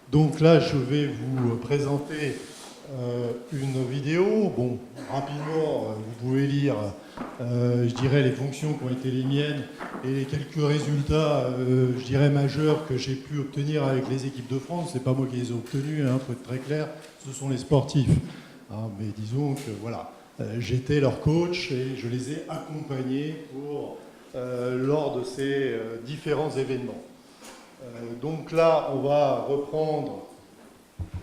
Donc là, je vais vous présenter une vidéo. Bon, rapidement, vous pouvez lire, je dirais, les fonctions qui ont été les miennes et les quelques résultats, je dirais, majeurs que j'ai pu obtenir avec les équipes de France. C'est pas moi qui les ai obtenus, hein, pour être très clair, ce sont les sportifs. Hein, mais disons que, voilà, j'étais leur coach et je les ai accompagnés lors de ces différents événements. Donc là, on va reprendre,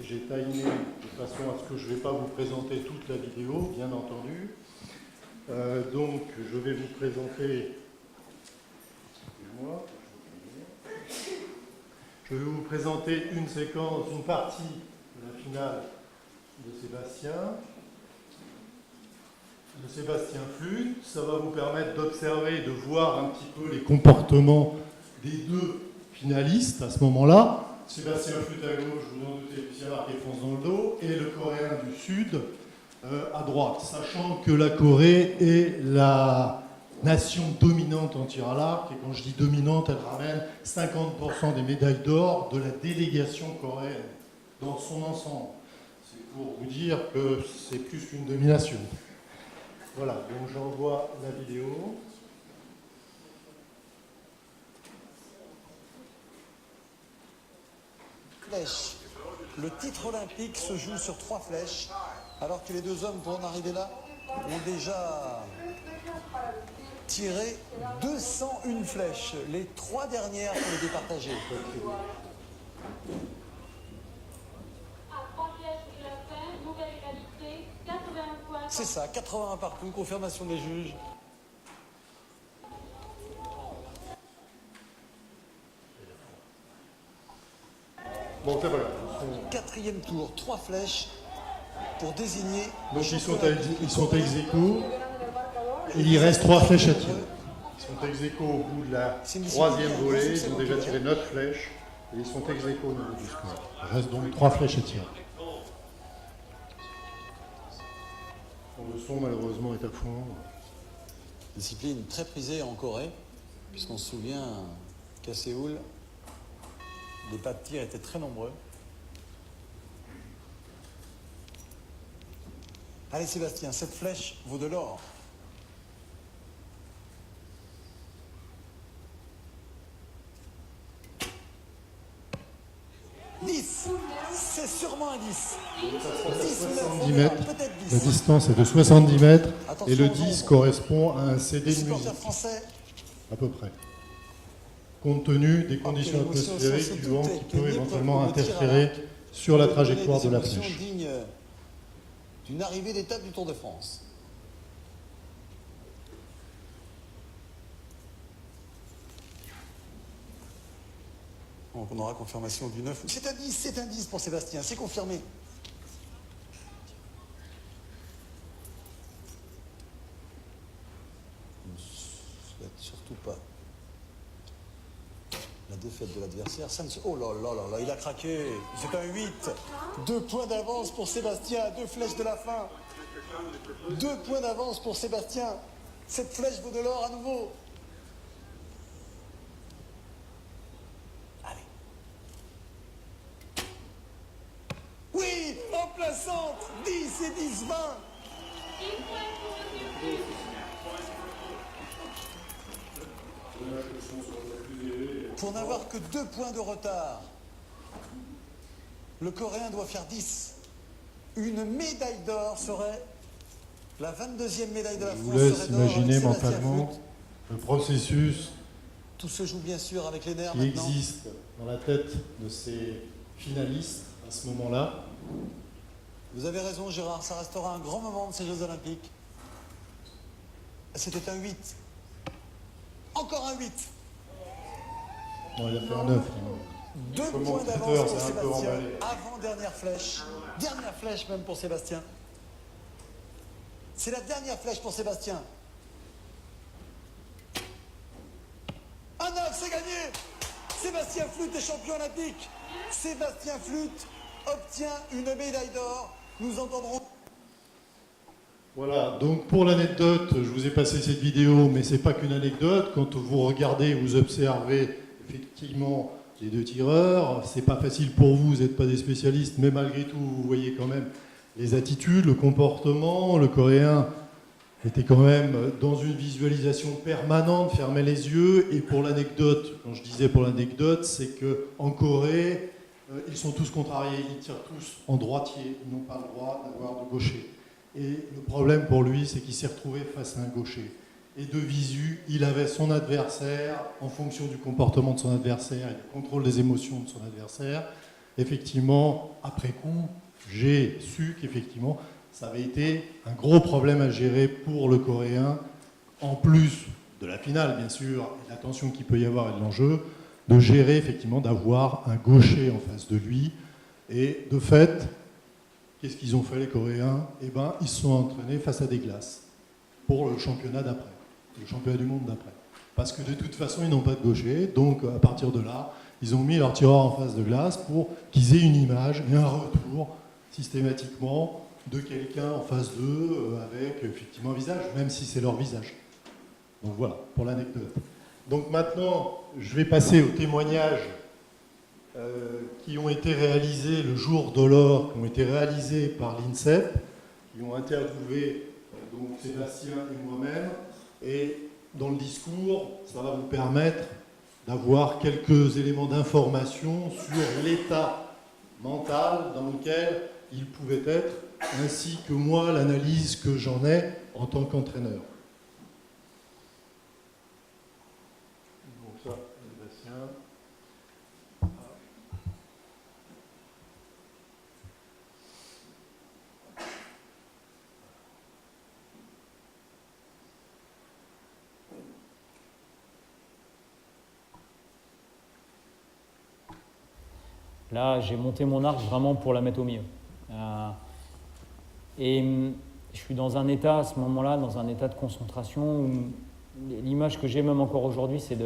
j'ai timé de façon à ce que je ne vais pas vous présenter toute la vidéo, bien entendu. Donc je vais vous présenter, excusez-moi, je vais vous présenter une séquence, une partie de la finale de Sébastien Flute. Ça va vous permettre d'observer, de voir un petit peu les comportements des deux finalistes à ce moment-là. Sébastien Flute à gauche, vous en doutez, puisqu'il y a marqué France dans le dos, et le Coréen du Sud à droite, sachant que la Corée est la nation dominante en tir à l'arc, et quand je dis dominante, elle ramène 50% des médailles d'or de la délégation coréenne dans son ensemble. C'est pour vous dire que c'est plus qu'une domination. Voilà, donc j'envoie la vidéo. Flèches. Le titre olympique se joue sur 3 flèches, alors que les deux hommes, pour en arriver là, ont déjà tiré 201 flèches. Les 3 dernières ont été partagées. C'est ça, 81 partout, confirmation des juges. Bon, c'est pas grave. Quatrième tour, 3 flèches pour désigner. Donc ils sont ex aequo et il reste 3 flèches à tirer. Ils sont ex aequo au bout de la 3e volée, ils ont déjà tiré 9 flèches et ils sont ex aequo au niveau du score. Il reste donc 3 flèches à tirer. Le son malheureusement est à fond. Discipline très prisée en Corée, puisqu'on se souvient qu'à Séoul, les pas de tir étaient très nombreux. Allez Sébastien, cette flèche vaut de l'or. C'est sûrement un 10. 70 mètres. La distance est de 70 mètres et le 10 correspond à un CD de musique. À peu près. Compte tenu des conditions atmosphériques du vent qui peut éventuellement interférer sur la trajectoire de la flèche. Digne d'une arrivée d'étape du Tour de France. Donc on aura confirmation du 9. C'est un 10 pour Sébastien, c'est confirmé. Je ne souhaite surtout pas la défaite de l'adversaire. Oh là là là là, il a craqué. C'est un 8. 2 points d'avance pour Sébastien, 2 flèches de la fin. 2 points d'avance pour Sébastien. Cette flèche vaut de l'or à nouveau. Allez. Oui, en plein centre. 10 et 10, 20. Pour n'avoir que 2 points de retard, le Coréen doit faire 10. Une médaille d'or serait la 22e médaille de la France. Je vous laisse imaginer mentalement le processus Tout se joue bien sûr avec les nerfs qui maintenant. existe dans la tête de ces finalistes à ce moment-là. Vous avez raison Gérard, ça restera un grand moment de ces Jeux Olympiques. C'était un 8. Encore un 8. Non, il a fait un 9. 2 points d'avance pour Sébastien. Avant-dernière flèche. Dernière flèche même pour Sébastien. C'est la dernière flèche pour Sébastien. Un 9, c'est gagné. Sébastien Flute est champion olympique. Sébastien Flute obtient une médaille d'or. Nous entendrons... Voilà, donc pour l'anecdote, je vous ai passé cette vidéo, mais c'est pas qu'une anecdote. Quand vous regardez, vous observez effectivement les deux tireurs, c'est pas facile pour vous, vous n'êtes pas des spécialistes, mais malgré tout, vous voyez quand même les attitudes, le comportement. Le Coréen était quand même dans une visualisation permanente, fermait les yeux. Et pour l'anecdote, quand je disais pour l'anecdote, c'est qu'en Corée, ils sont tous contrariés, ils tirent tous en droitier, ils n'ont pas le droit d'avoir de gaucher. Et le problème pour lui, c'est qu'il s'est retrouvé face à un gaucher. Et de visu, il avait son adversaire, en fonction du comportement de son adversaire et du contrôle des émotions de son adversaire. Effectivement, après coup, j'ai su qu'effectivement, ça avait été un gros problème à gérer pour le Coréen, en plus de la finale, bien sûr, et de la tension qu'il peut y avoir et de l'enjeu, de gérer, effectivement, d'avoir un gaucher en face de lui. Et de fait, qu'est-ce qu'ils ont fait, les Coréens? Eh bien, ils se sont entraînés face à des glaces pour le championnat d'après, le championnat du monde d'après. Parce que de toute façon, ils n'ont pas de gaucher, donc à partir de là, ils ont mis leur tireur en face de glace pour qu'ils aient une image et un retour systématiquement de quelqu'un en face d'eux avec effectivement un visage, même si c'est leur visage. Donc voilà, pour l'anecdote. Donc maintenant, je vais passer aux témoignages qui ont été réalisés le jour de l'or, qui ont été réalisés par l'INSEP, qui ont interviewé donc Sébastien et moi-même. Et dans le discours, ça va vous permettre d'avoir quelques éléments d'information sur l'état mental dans lequel il pouvait être, ainsi que moi, l'analyse que j'en ai en tant qu'entraîneur. Donc ça, Sébastien. Là, j'ai monté mon arc vraiment pour la mettre au milieu. Et je suis dans un état, à ce moment-là, dans un état de concentration où l'image que j'ai même encore aujourd'hui, c'est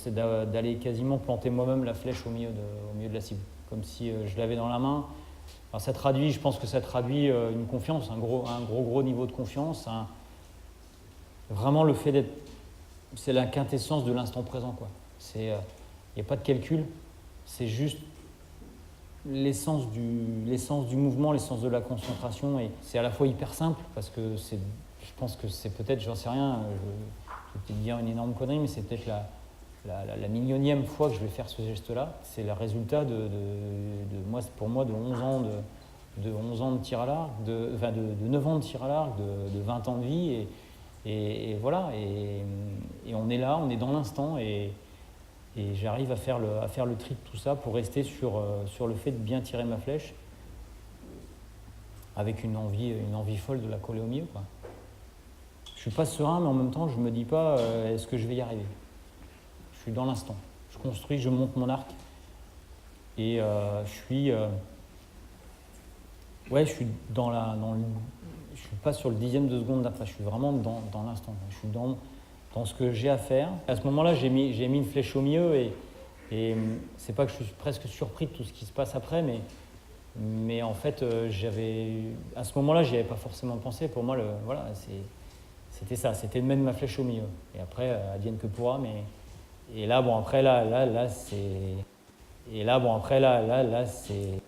d'aller quasiment planter moi-même la flèche au milieu de la cible, comme si je l'avais dans la main. Alors ça traduit, je pense que ça traduit une confiance, un gros niveau de confiance. Vraiment le fait d'être, c'est la quintessence de l'instant présent, quoi. Il n'y a pas de calcul. C'est juste l'essence du mouvement, l'essence de la concentration. Et c'est à la fois hyper simple, parce que je pense que c'est peut-être, j'en sais rien, je vais peut-être dire une énorme connerie, mais c'est peut-être la millionième fois que je vais faire ce geste-là. C'est le résultat pour moi, de 11 ans de tir à l'arc, de 9 ans de tir à l'arc, de 20 ans de vie. Et voilà, et on est là, on est dans l'instant, et j'arrive à faire le tri de tout ça pour rester sur le fait de bien tirer ma flèche avec une envie folle de la coller au milieu, quoi. Je suis pas serein, mais en même temps je me dis pas est-ce que je vais y arriver. Je suis dans l'instant, je construis, je monte mon arc et je suis je suis pas sur le dixième de seconde d'après, je suis vraiment dans l'instant, je suis dans ce que j'ai à faire. À ce moment-là, j'ai mis une flèche au milieu et c'est pas que je suis presque surpris de tout ce qui se passe après, mais en fait, à ce moment-là, j'y avais pas forcément pensé. Pour moi, c'était ça, c'était de mettre ma flèche au milieu. Et après, advienne que pourra, et là, bon, après, là, c'est... Et là, bon, après, là, c'est...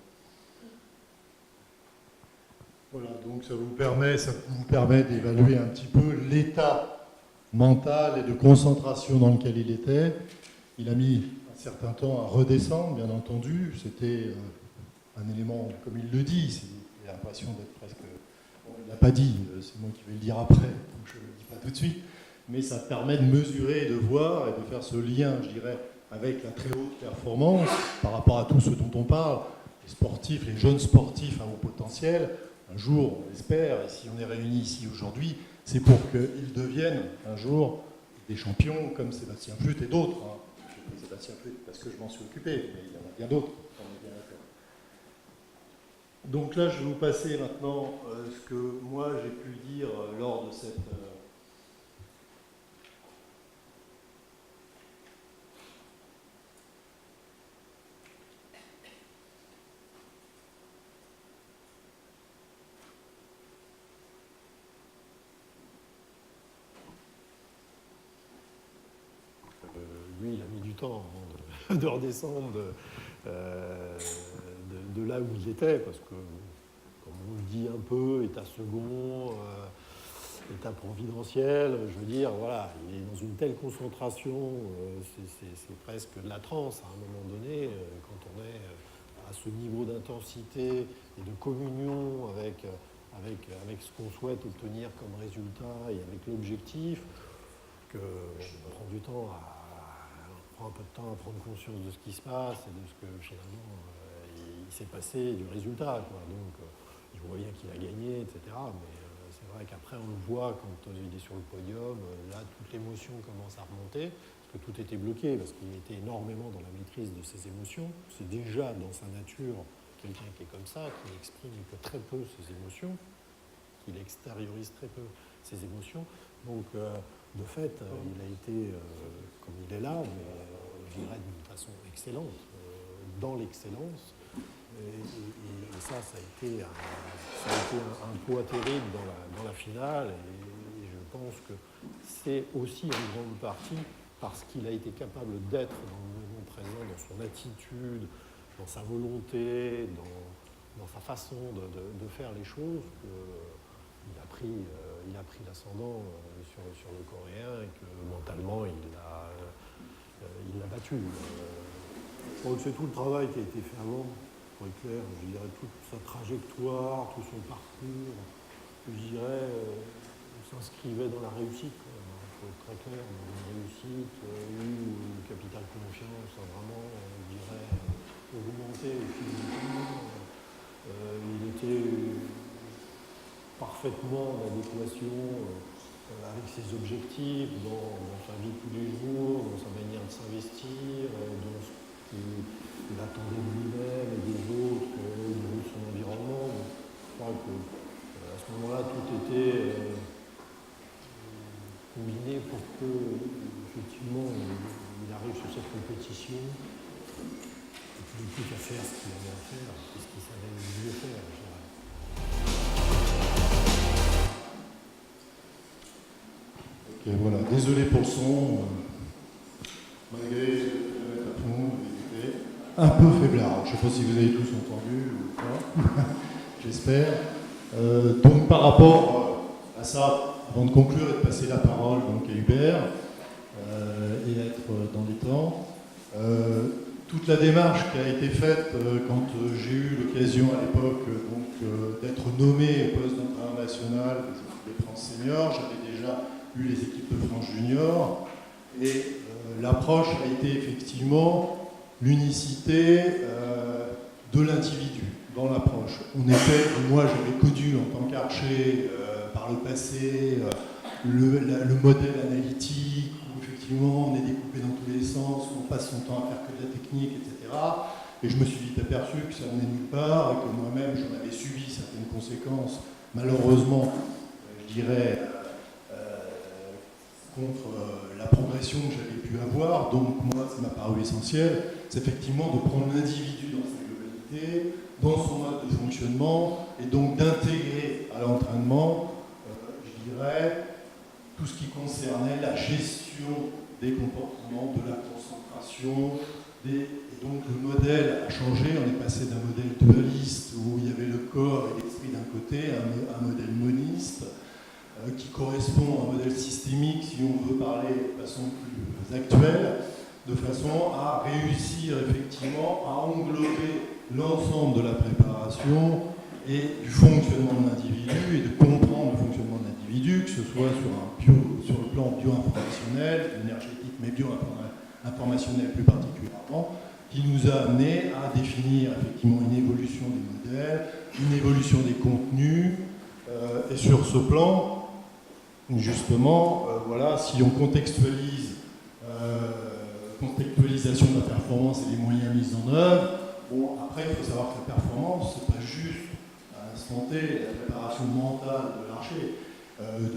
Voilà, donc ça vous permet d'évaluer un petit peu l'état mental et de concentration dans lequel il était. Il a mis un certain temps à redescendre, bien entendu. C'était un élément, comme il le dit, il a l'impression d'être presque... Bon, il ne l'a pas dit, c'est moi qui vais le dire après, donc je ne le dis pas tout de suite. Mais ça permet de mesurer et de voir et de faire ce lien, je dirais, avec la très haute performance par rapport à tout ce dont on parle, les sportifs, les jeunes sportifs à haut potentiel. Un jour, on l'espère, et si on est réunis ici aujourd'hui, c'est pour qu'ils deviennent un jour des champions comme Sébastien Flûte et d'autres. Je dis Sébastien Flûte parce que je m'en suis occupé, mais il y en a bien d'autres. Donc là, je vais vous passer maintenant ce que moi j'ai pu dire lors de cette... temps avant de redescendre de là où il était, parce que, comme on le dit un peu, état second, état providentiel, je veux dire, voilà, il est dans une telle concentration, c'est presque de la transe à un moment donné, quand on est à ce niveau d'intensité et de communion avec ce qu'on souhaite obtenir comme résultat et avec l'objectif, qu'on prend du temps on prend un peu de temps à prendre conscience de ce qui se passe et de ce que finalement il s'est passé, du résultat, quoi. Donc je vois bien qu'il a gagné, etc. Mais c'est vrai qu'après on le voit quand il est sur le podium, là toute l'émotion commence à remonter, parce que tout était bloqué, parce qu'il était énormément dans la maîtrise de ses émotions. C'est déjà dans sa nature quelqu'un qui est comme ça, qui n'exprime que très peu ses émotions, qu'il extériorise très peu ses émotions. Donc, de fait, il a été, comme il est là, mais je dirais d'une façon excellente, dans l'excellence. Et ça a été un poids terrible dans la finale. Et je pense que c'est aussi en grande partie parce qu'il a été capable d'être dans le moment présent, dans son attitude, dans sa volonté, dans sa façon de faire les choses, qu'il a pris l'ascendant sur le Coréen et que mentalement il l'a battu. Je crois que c'est tout le travail qui a été fait avant, pour être clair, je dirais toute sa trajectoire, tout son parcours, je dirais, s'inscrivait dans la réussite. Il faut être très clair, dans une réussite où le capital confiance a vraiment, je dirais, augmenté physiquement. Il était parfaitement en adéquation avec ses objectifs dans sa vie de tous les jours, dans sa manière de s'investir, dans ce qu'il attendait de lui-même et des autres, au niveau de son environnement. Donc, je crois qu'à ce moment-là, tout était combiné pour que, effectivement, il arrive sur cette compétition. Et qu'il n'ait plus qu'à faire ce qu'il avait à faire, et ce qu'il savait mieux faire, je dirais. Ok, voilà, désolé pour le son. Malgré le fond, il était un peu faiblard. Je ne sais pas si vous avez tous entendu ou pas. J'espère. Donc par rapport à ça, avant de conclure et de passer la parole donc, à Hubert et être dans les temps, toute la démarche qui a été faite quand j'ai eu l'occasion à l'époque d'être nommé au poste d'entraîneur national des France Seniors, j'avais déjà eu les équipes de France Junior et l'approche a été effectivement l'unicité de l'individu dans l'approche. Moi j'avais connu en tant qu'archer par le passé le modèle analytique où effectivement on est découpé dans tous les sens, on passe son temps à faire que de la technique, etc. Et je me suis vite aperçu que ça venait nulle part et que moi-même j'en avais subi certaines conséquences, malheureusement, je dirais, contre la progression que j'avais pu avoir. Donc moi, ça m'a paru essentiel, c'est effectivement de prendre l'individu dans sa globalité, dans son mode de fonctionnement, et donc d'intégrer à l'entraînement, je dirais, tout ce qui concernait la gestion des comportements, de la concentration, et donc le modèle a changé, on est passé d'un modèle dualiste où il y avait le corps et l'esprit d'un côté à un modèle moniste qui correspond à un modèle systémique, si on veut parler de façon plus actuelle, de façon à réussir effectivement à englober l'ensemble de la préparation et du fonctionnement de l'individu et de comprendre le fonctionnement de l'individu, que ce soit sur le plan bio-informationnel, énergétique, mais bio-informationnel plus particulièrement, qui nous a amené à définir effectivement une évolution des modèles, une évolution des contenus, et sur ce plan, justement, voilà, si on contextualisation de la performance et les moyens mis en œuvre, bon, après, il faut savoir que la performance, c'est pas juste à l'instant T la préparation mentale de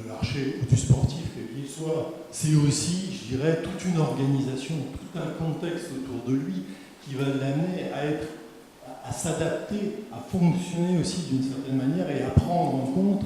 l'archer ou du sportif, quel qu'il soit. C'est aussi, je dirais, toute une organisation, tout un contexte autour de lui qui va l'amener à s'adapter, à fonctionner aussi d'une certaine manière et à prendre en compte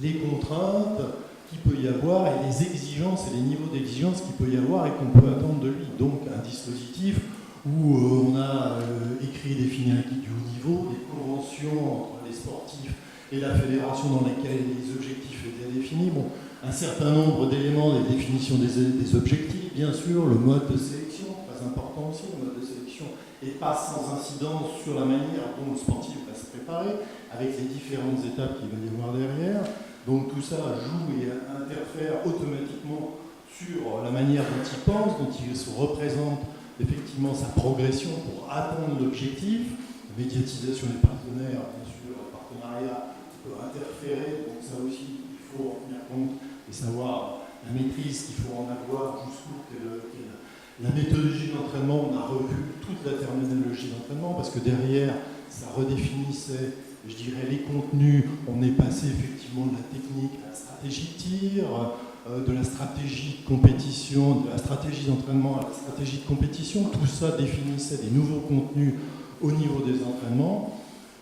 les contraintes qu'il peut y avoir et les exigences et les niveaux d'exigence qu'il peut y avoir et qu'on peut attendre de lui. Donc un dispositif où on a écrit des finalités du haut niveau, des conventions entre les sportifs et la fédération dans lesquelles les objectifs étaient définis. Bon, un certain nombre d'éléments, des définitions des objectifs, bien sûr, le mode de sélection, très important aussi, le mode de sélection, et pas sans incidence sur la manière dont le sportif va se préparer, avec les différentes étapes qu'il va y avoir derrière. Donc tout ça joue et interfère automatiquement sur la manière dont il pense, dont il se représente effectivement sa progression pour atteindre l'objectif. La médiatisation des partenaires, bien sûr, le partenariat peut interférer, donc ça aussi il faut en tenir compte et savoir la maîtrise qu'il faut en avoir, jusqu'où la méthodologie d'entraînement. On a revu toute la terminologie d'entraînement parce que derrière ça redéfinissait, je dirais, les contenus. On est passé effectivement de la technique à la stratégie de tir, de la stratégie de compétition, de la stratégie d'entraînement à la stratégie de compétition. Tout ça définissait des nouveaux contenus au niveau des entraînements.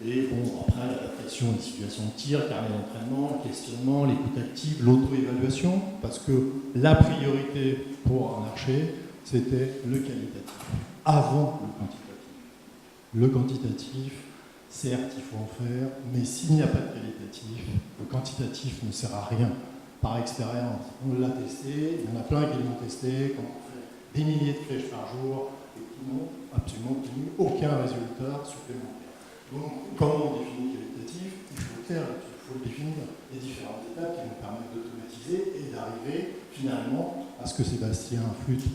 Et bon, après, l'adaptation des situations de tir, carnet d'entraînement, le questionnement, l'écoute active, l'auto-évaluation, parce que la priorité pour un archer, c'était le qualitatif, avant le quantitatif. Le quantitatif, certes, il faut en faire, mais s'il n'y a pas de qualitatif, le quantitatif ne sert à rien. Par expérience, on l'a testé, il y en a plein qui l'ont testé, quand on fait des milliers de flèches par jour, et qui n'ont absolument obtenu aucun résultat supplémentaire. Donc, comment on définit qualitatif? Il faut le définir, les différentes étapes qui vont permettre d'automatiser et d'arriver finalement à ce que Sébastien Flûte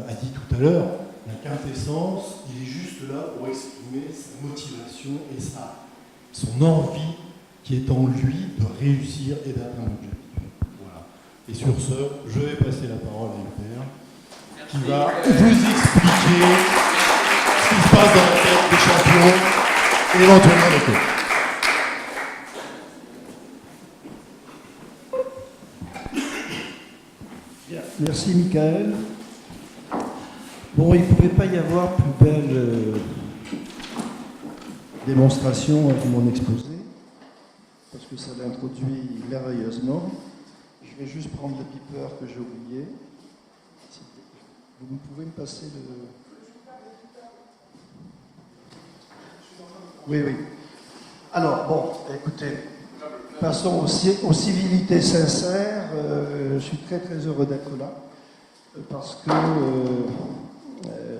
a dit tout à l'heure. La quintessence, il est juste là pour exprimer sa motivation et son envie qui est en lui de réussir et d'atteindre l'objectif. Voilà. Et sur ce, je vais passer la parole à Hubert, qui va vous expliquer ce qui se passe dans la tête des champions et éventuellement des coachs. Merci Michael. Bon, il ne pouvait pas y avoir plus belle démonstration de mon exposé, parce que ça l'introduit merveilleusement. Je vais juste prendre le beeper que j'ai oublié. Vous pouvez me passer le... Oui, oui. Alors, bon, écoutez, passons aux civilités sincères. Je suis très très heureux d'être là, parce que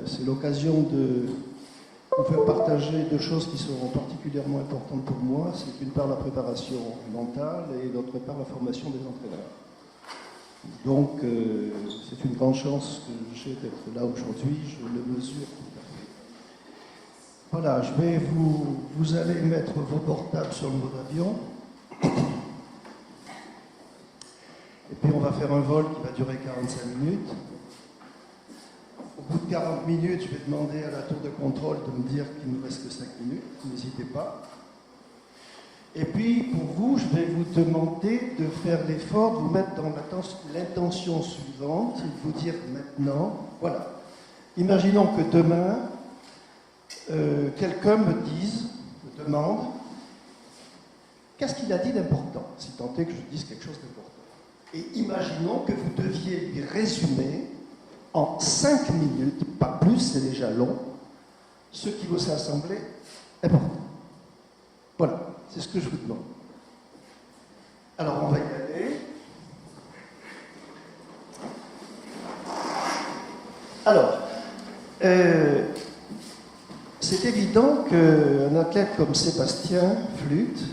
c'est l'occasion de vous faire partager deux choses qui seront particulièrement importantes pour moi. C'est d'une part la préparation mentale et d'autre part la formation des entraîneurs. Donc, c'est une grande chance que j'ai d'être là aujourd'hui, je le mesure tout à fait. Voilà, je vais vous allez mettre vos portables sur le mode avion. Et puis on va faire un vol qui va durer 45 minutes. Au bout de 40 minutes, je vais demander à la tour de contrôle de me dire qu'il ne me reste que 5 minutes, n'hésitez pas. Et puis, pour vous, je vais vous demander de faire l'effort de vous mettre dans l'intention suivante, et de vous dire maintenant, voilà, imaginons que demain, quelqu'un me demande, qu'est-ce qu'il a dit d'important, si tant est que je dise quelque chose d'important. Et imaginons que vous deviez lui résumer en 5 minutes, pas plus, c'est déjà long, ce qui vous a semblé important. Voilà. C'est ce que je vous demande. Alors, on va y aller. Alors, c'est évident qu'un athlète comme Sébastien Flûte,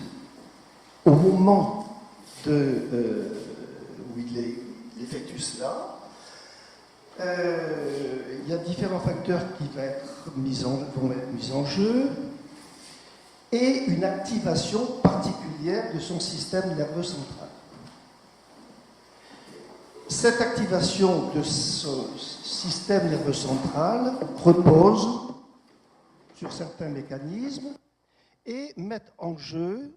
au moment où il effectue cela, il y a différents facteurs qui vont être mis en jeu, et une activation particulière de son système nerveux central. Cette activation de son système nerveux central repose sur certains mécanismes et met en jeu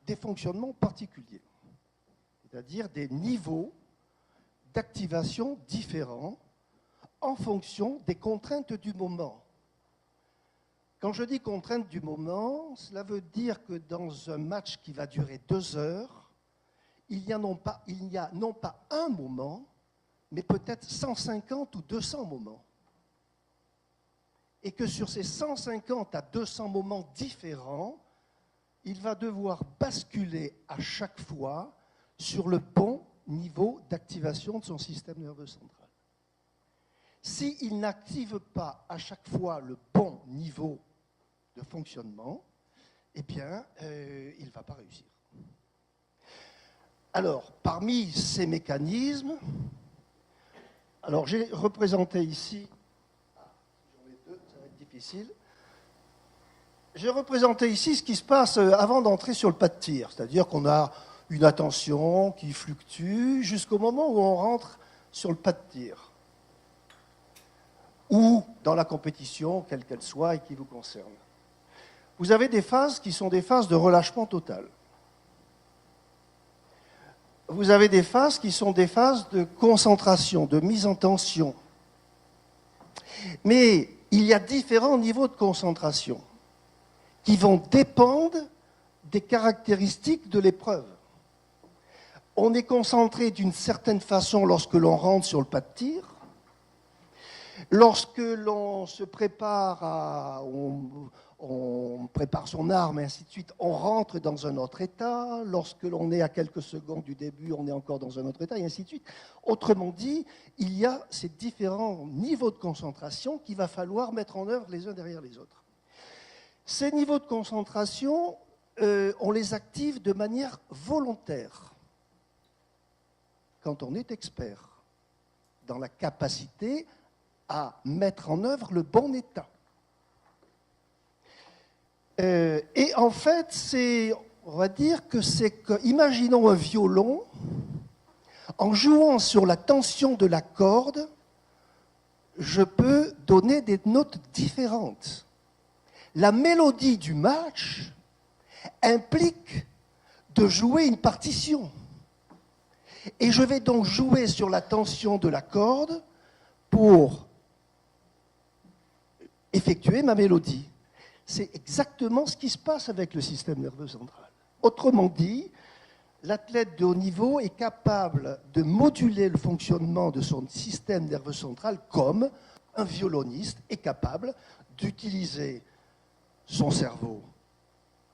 des fonctionnements particuliers, c'est-à-dire des niveaux d'activation différents en fonction des contraintes du moment. Quand je dis contrainte du moment, cela veut dire que dans un match qui va durer 2 heures, il n'y a non pas un moment, mais peut-être 150 ou 200 moments. Et que sur ces 150 à 200 moments différents, il va devoir basculer à chaque fois sur le bon niveau d'activation de son système nerveux central. S'il n'active pas à chaque fois le bon niveau de fonctionnement, eh bien, il ne va pas réussir. Alors, parmi ces mécanismes, alors j'ai représenté ici, j'en ai deux, ça va être difficile, j'ai représenté ici ce qui se passe avant d'entrer sur le pas de tir, c'est-à-dire qu'on a une attention qui fluctue jusqu'au moment où on rentre sur le pas de tir, ou dans la compétition, quelle qu'elle soit et qui vous concerne. Vous avez des phases qui sont des phases de relâchement total. Vous avez des phases qui sont des phases de concentration, de mise en tension. Mais il y a différents niveaux de concentration qui vont dépendre des caractéristiques de l'épreuve. On est concentré d'une certaine façon lorsque l'on rentre sur le pas de tir. Lorsque l'on se prépare on prépare son arme et ainsi de suite, on rentre dans un autre état. Lorsque l'on est à quelques secondes du début, on est encore dans un autre état et ainsi de suite. Autrement dit, il y a ces différents niveaux de concentration qu'il va falloir mettre en œuvre les uns derrière les autres. Ces niveaux de concentration, on les active de manière volontaire quand on est expert dans la capacité à mettre en œuvre le bon état. Et en fait, on va dire que imaginons un violon, en jouant sur la tension de la corde, je peux donner des notes différentes. La mélodie du match implique de jouer une partition. Et je vais donc jouer sur la tension de la corde pour effectuer ma mélodie. C'est exactement ce qui se passe avec le système nerveux central. Autrement dit, l'athlète de haut niveau est capable de moduler le fonctionnement de son système nerveux central comme un violoniste est capable d'utiliser son cerveau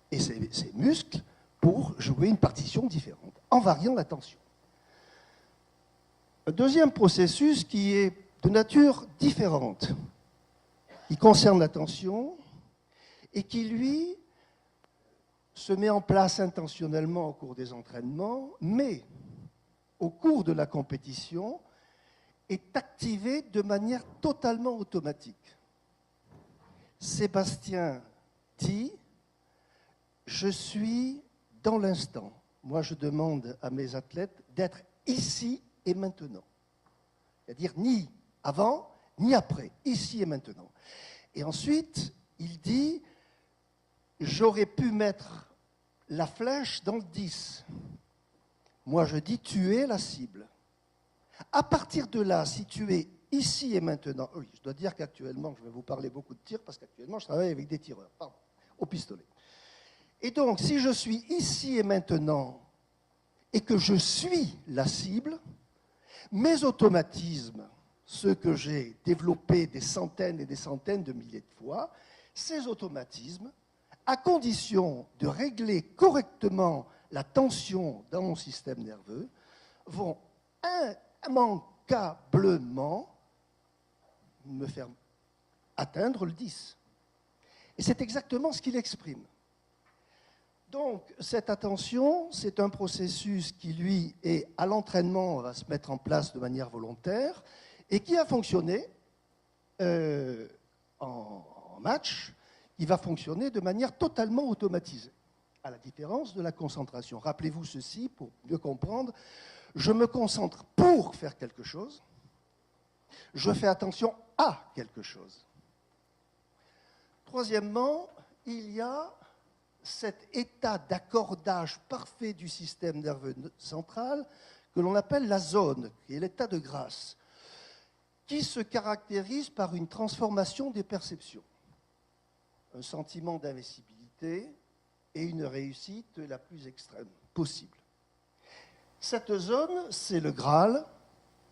et ses muscles pour jouer une partition différente, en variant la tension. Un deuxième processus qui est de nature différente, qui concerne la tension, et qui, lui, se met en place intentionnellement au cours des entraînements, mais au cours de la compétition, est activé de manière totalement automatique. Sébastien dit « Je suis dans l'instant ». Moi, je demande à mes athlètes d'être ici et maintenant. C'est-à-dire ni avant, ni après, ici et maintenant. Et ensuite, il dit « J'aurais pu mettre la flèche dans le 10. Moi, je dis, tu es la cible. À partir de là, si tu es ici et maintenant, oui, je dois dire qu'actuellement, je vais vous parler beaucoup de tir, parce qu'actuellement, je travaille avec des tireurs, au pistolet. Et donc, si je suis ici et maintenant, et que je suis la cible, mes automatismes, ceux que j'ai développés des centaines et des centaines de milliers de fois, ces automatismes, à condition de régler correctement la tension dans mon système nerveux, vont immanquablement me faire atteindre le 10. Et c'est exactement ce qu'il exprime. Donc, cette attention, c'est un processus qui, lui, est à l'entraînement, va se mettre en place de manière volontaire, et qui a fonctionné en match, il va fonctionner de manière totalement automatisée, à la différence de la concentration. Rappelez-vous ceci pour mieux comprendre. Je me concentre pour faire quelque chose, je fais attention à quelque chose. Troisièmement, il y a cet état d'accordage parfait du système nerveux central que l'on appelle la zone, qui est l'état de grâce, qui se caractérise par une transformation des perceptions. Un sentiment d'invincibilité et une réussite la plus extrême possible. Cette zone, c'est le Graal,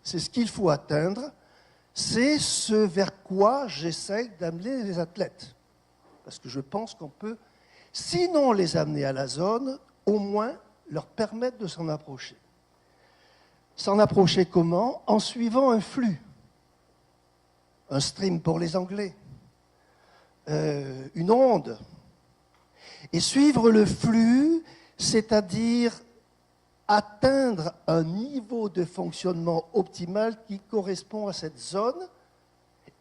c'est ce qu'il faut atteindre, c'est ce vers quoi j'essaie d'amener les athlètes. Parce que je pense qu'on peut, sinon les amener à la zone, au moins leur permettre de s'en approcher. S'en approcher comment? En suivant un flux. Un stream pour les Anglais. Une onde. Et suivre le flux, c'est-à-dire atteindre un niveau de fonctionnement optimal qui correspond à cette zone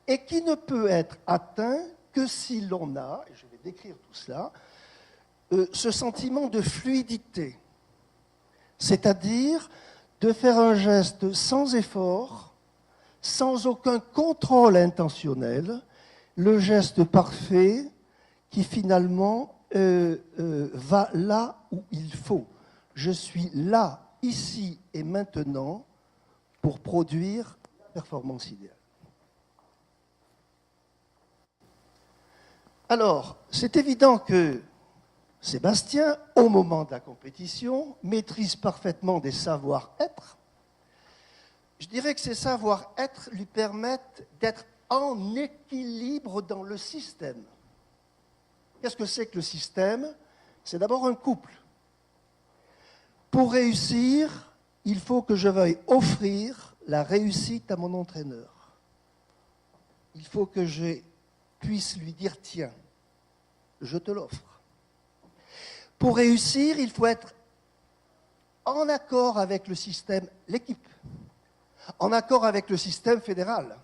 et qui ne peut être atteint que si l'on a, et je vais décrire tout cela, ce sentiment de fluidité, c'est-à-dire de faire un geste sans effort, sans aucun contrôle intentionnel, le geste parfait qui finalement va là où il faut. Je suis là, ici et maintenant pour produire la performance idéale. Alors, c'est évident que Sébastien, au moment de la compétition, maîtrise parfaitement des savoir-être. Je dirais que ces savoir-être lui permettent d'être en équilibre dans le système. Qu'est-ce que c'est que le système? C'est d'abord un couple. Pour réussir, il faut que je veuille offrir la réussite à mon entraîneur. Il faut que je puisse lui dire, tiens, je te l'offre. Pour réussir, il faut être en accord avec le système, l'équipe, en accord avec le système fédéral,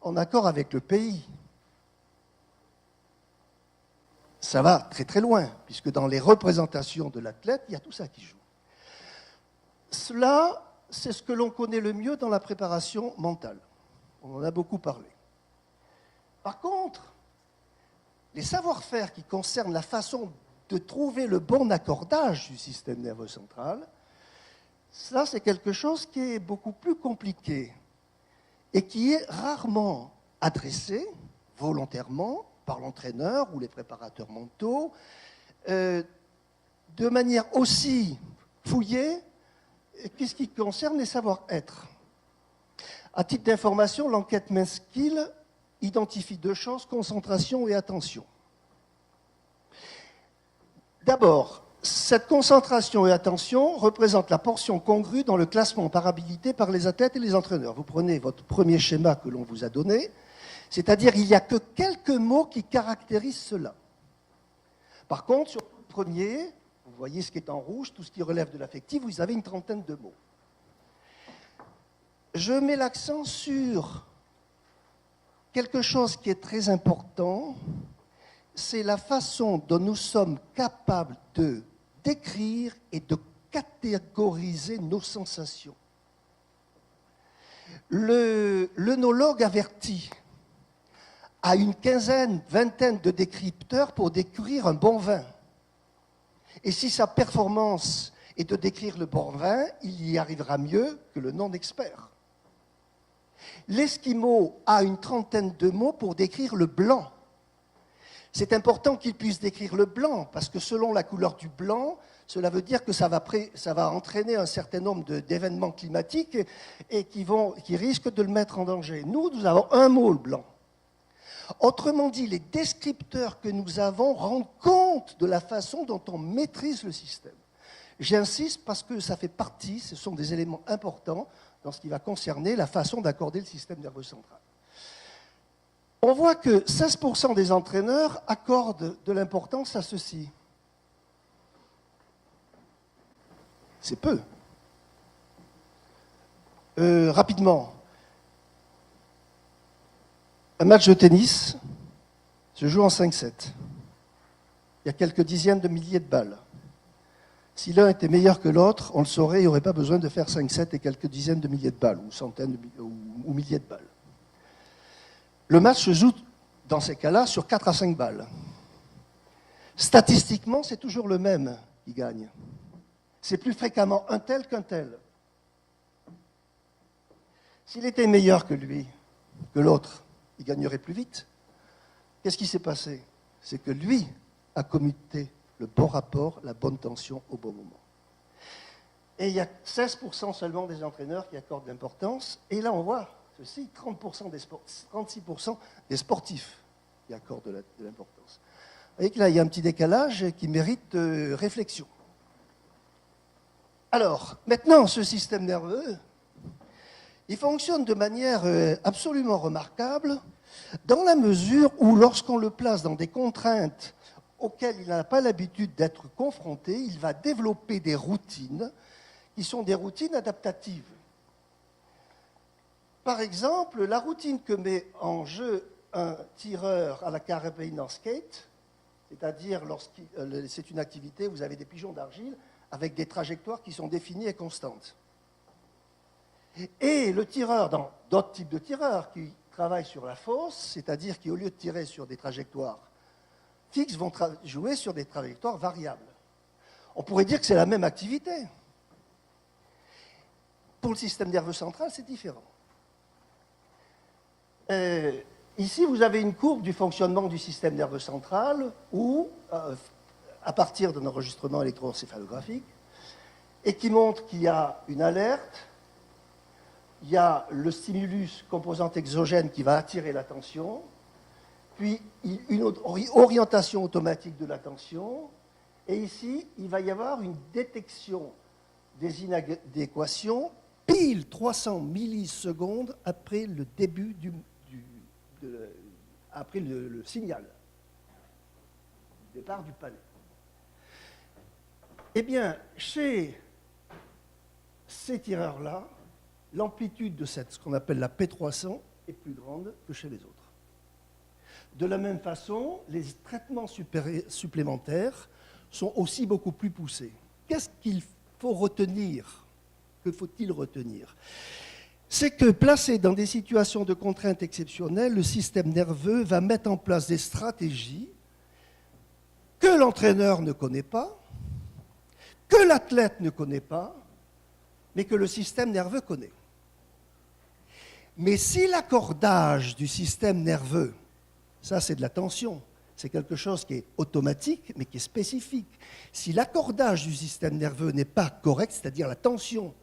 en accord avec le pays. Ça va très très loin, puisque dans les représentations de l'athlète, il y a tout ça qui joue. Cela, c'est ce que l'on connaît le mieux dans la préparation mentale. On en a beaucoup parlé. Par contre, les savoir-faire qui concernent la façon de trouver le bon accordage du système nerveux central, ça c'est quelque chose qui est beaucoup plus compliqué et qui est rarement adressé volontairement par l'entraîneur ou les préparateurs mentaux de manière aussi fouillée qu'est-ce qui concerne les savoir-être. À titre d'information, l'enquête MindSkill identifie deux choses, concentration et attention. D'abord, cette concentration et attention représentent la portion congrue dans le classement par habilité par les athlètes et les entraîneurs. Vous prenez votre premier schéma que l'on vous a donné, c'est-à-dire il n'y a que quelques mots qui caractérisent cela. Par contre, sur le premier, vous voyez ce qui est en rouge, tout ce qui relève de l'affectif, vous avez une trentaine de mots. Je mets l'accent sur quelque chose qui est très important, c'est la façon dont nous sommes capables de décrire et de catégoriser nos sensations. L'œnologue avertit a une quinzaine, vingtaine de décrypteurs pour décrire un bon vin. Et si sa performance est de décrire le bon vin, il y arrivera mieux que le non-expert. L'esquimau a une trentaine de mots pour décrire le blanc. C'est important qu'il puisse décrire le blanc, parce que selon la couleur du blanc, cela veut dire que ça va entraîner un certain nombre d'événements climatiques et qui risquent de le mettre en danger. Nous avons un mot, le blanc. Autrement dit, les descripteurs que nous avons rendent compte de la façon dont on maîtrise le système. J'insiste parce que ça fait partie, ce sont des éléments importants dans ce qui va concerner la façon d'accorder le système nerveux central. On voit que 16% des entraîneurs accordent de l'importance à ceci. C'est peu. Rapidement, un match de tennis se joue en 5-7. Il y a quelques dizaines de milliers de balles. Si l'un était meilleur que l'autre, on le saurait, il n'y aurait pas besoin de faire 5-7 et quelques dizaines de milliers de balles, ou centaines ou milliers de balles. Le match se joue, dans ces cas-là, sur 4 à 5 balles. Statistiquement, c'est toujours le même qui gagne. C'est plus fréquemment un tel qu'un tel. S'il était meilleur que lui, que l'autre, il gagnerait plus vite. Qu'est-ce qui s'est passé? C'est que lui a commuté le bon rapport, la bonne tension au bon moment. Et il y a 16% seulement des entraîneurs qui accordent l'importance. Et là, on voit ceci, 36% des sportifs qui accordent de l'importance. Vous voyez que là, il y a un petit décalage qui mérite réflexion. Alors, maintenant, ce système nerveux, il fonctionne de manière absolument remarquable dans la mesure où, lorsqu'on le place dans des contraintes auxquelles il n'a pas l'habitude d'être confronté, il va développer des routines qui sont des routines adaptatives. Par exemple, la routine que met en jeu un tireur à la carabine en skate, c'est-à-dire c'est une activité où vous avez des pigeons d'argile avec des trajectoires qui sont définies et constantes. Et le tireur, dans d'autres types de tireurs qui travaillent sur la fosse, c'est-à-dire qui, au lieu de tirer sur des trajectoires fixes, vont jouer sur des trajectoires variables. On pourrait dire que c'est la même activité. Pour le système nerveux central, c'est différent. Ici, vous avez une courbe du fonctionnement du système nerveux central où, à partir d'un enregistrement électroencéphalographique, et qui montre qu'il y a une alerte, il y a le stimulus composante exogène qui va attirer l'attention, puis une orientation automatique de l'attention, et ici, il va y avoir une détection des inadéquations pile 300 millisecondes après le début après le signal, le départ du palais. Eh bien, chez ces tireurs-là, l'amplitude de ce qu'on appelle la P300 est plus grande que chez les autres. De la même façon, les traitements supplémentaires sont aussi beaucoup plus poussés. Qu'est-ce qu'il faut retenir? Que faut-il retenir? C'est que placé dans des situations de contraintes exceptionnelles, le système nerveux va mettre en place des stratégies que l'entraîneur ne connaît pas, que l'athlète ne connaît pas, mais que le système nerveux connaît. Mais si l'accordage du système nerveux, ça c'est de la tension, c'est quelque chose qui est automatique, mais qui est spécifique. Si l'accordage du système nerveux n'est pas correct, c'est-à-dire la tension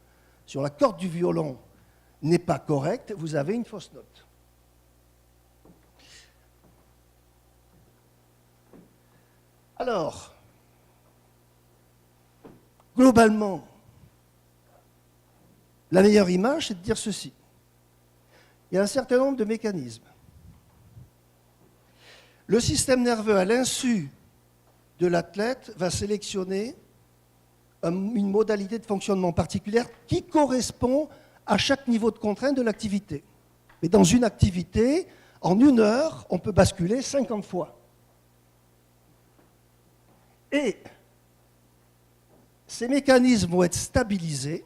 sur la corde du violon n'est pas correcte, vous avez une fausse note. Alors, globalement, la meilleure image, c'est de dire ceci. Il y a un certain nombre de mécanismes. Le système nerveux, à l'insu de l'athlète, va sélectionner une modalité de fonctionnement particulière qui correspond à chaque niveau de contrainte de l'activité. Mais dans une activité, en 1 heure, on peut basculer 50 fois. Et ces mécanismes vont être stabilisés,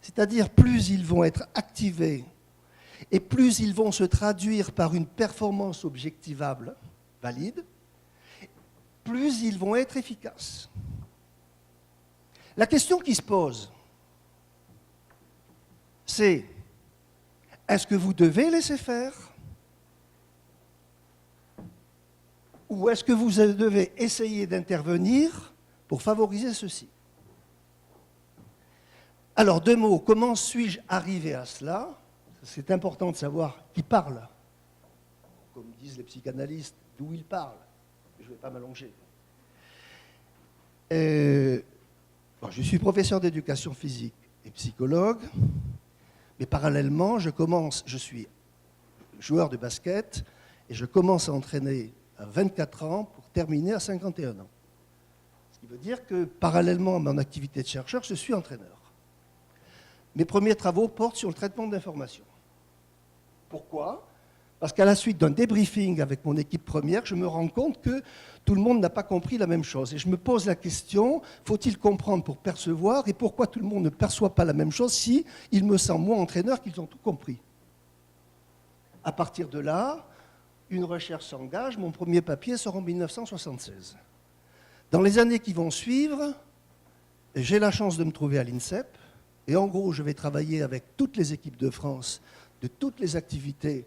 c'est-à-dire plus ils vont être activés et plus ils vont se traduire par une performance objectivable valide, plus ils vont être efficaces. La question qui se pose, c'est est-ce que vous devez laisser faire ou est-ce que vous devez essayer d'intervenir pour favoriser ceci? Alors, 2 mots, comment suis-je arrivé à cela? C'est important de savoir qui parle. Comme disent les psychanalystes, d'où il parle. Je ne vais pas m'allonger. Je suis professeur d'éducation physique et psychologue, mais parallèlement, je suis joueur de basket et je commence à entraîner à 24 ans pour terminer à 51 ans. Ce qui veut dire que parallèlement à mon activité de chercheur, je suis entraîneur. Mes premiers travaux portent sur le traitement de l'information. Pourquoi? Parce qu'à la suite d'un débriefing avec mon équipe première, je me rends compte que tout le monde n'a pas compris la même chose. Et je me pose la question, faut-il comprendre pour percevoir? Et pourquoi tout le monde ne perçoit pas la même chose si il me semble, moi, entraîneur, qu'ils ont tout compris? À partir de là, une recherche s'engage. Mon premier papier sort en 1976. Dans les années qui vont suivre, j'ai la chance de me trouver à l'INSEP. Et en gros, je vais travailler avec toutes les équipes de France, de toutes les activités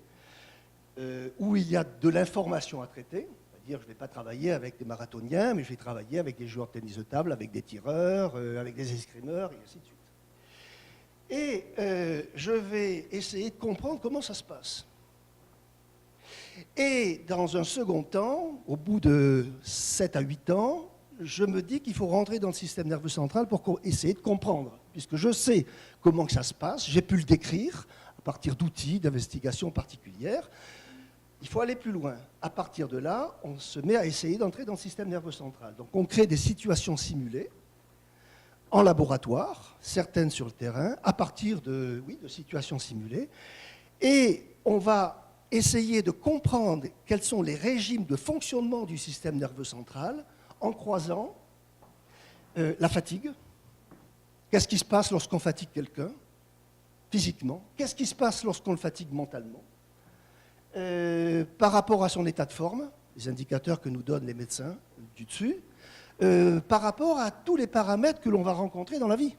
où il y a de l'information à traiter, dire, je ne vais pas travailler avec des marathoniens, mais je vais travailler avec des joueurs de tennis de table, avec des tireurs, avec des escrimeurs, et ainsi de suite. Et je vais essayer de comprendre comment ça se passe. Et dans un second temps, au bout de 7 à 8 ans, je me dis qu'il faut rentrer dans le système nerveux central pour essayer de comprendre, puisque je sais comment que ça se passe, j'ai pu le décrire à partir d'outils, d'investigations particulières. Il faut aller plus loin. À partir de là, on se met à essayer d'entrer dans le système nerveux central. Donc on crée des situations simulées en laboratoire, certaines sur le terrain, à partir de situations simulées, et on va essayer de comprendre quels sont les régimes de fonctionnement du système nerveux central en croisant la fatigue. Qu'est-ce qui se passe lorsqu'on fatigue quelqu'un physiquement? Qu'est-ce qui se passe lorsqu'on le fatigue mentalement? Par rapport à son état de forme, les indicateurs que nous donnent les médecins du dessus, par rapport à tous les paramètres que l'on va rencontrer dans la vie.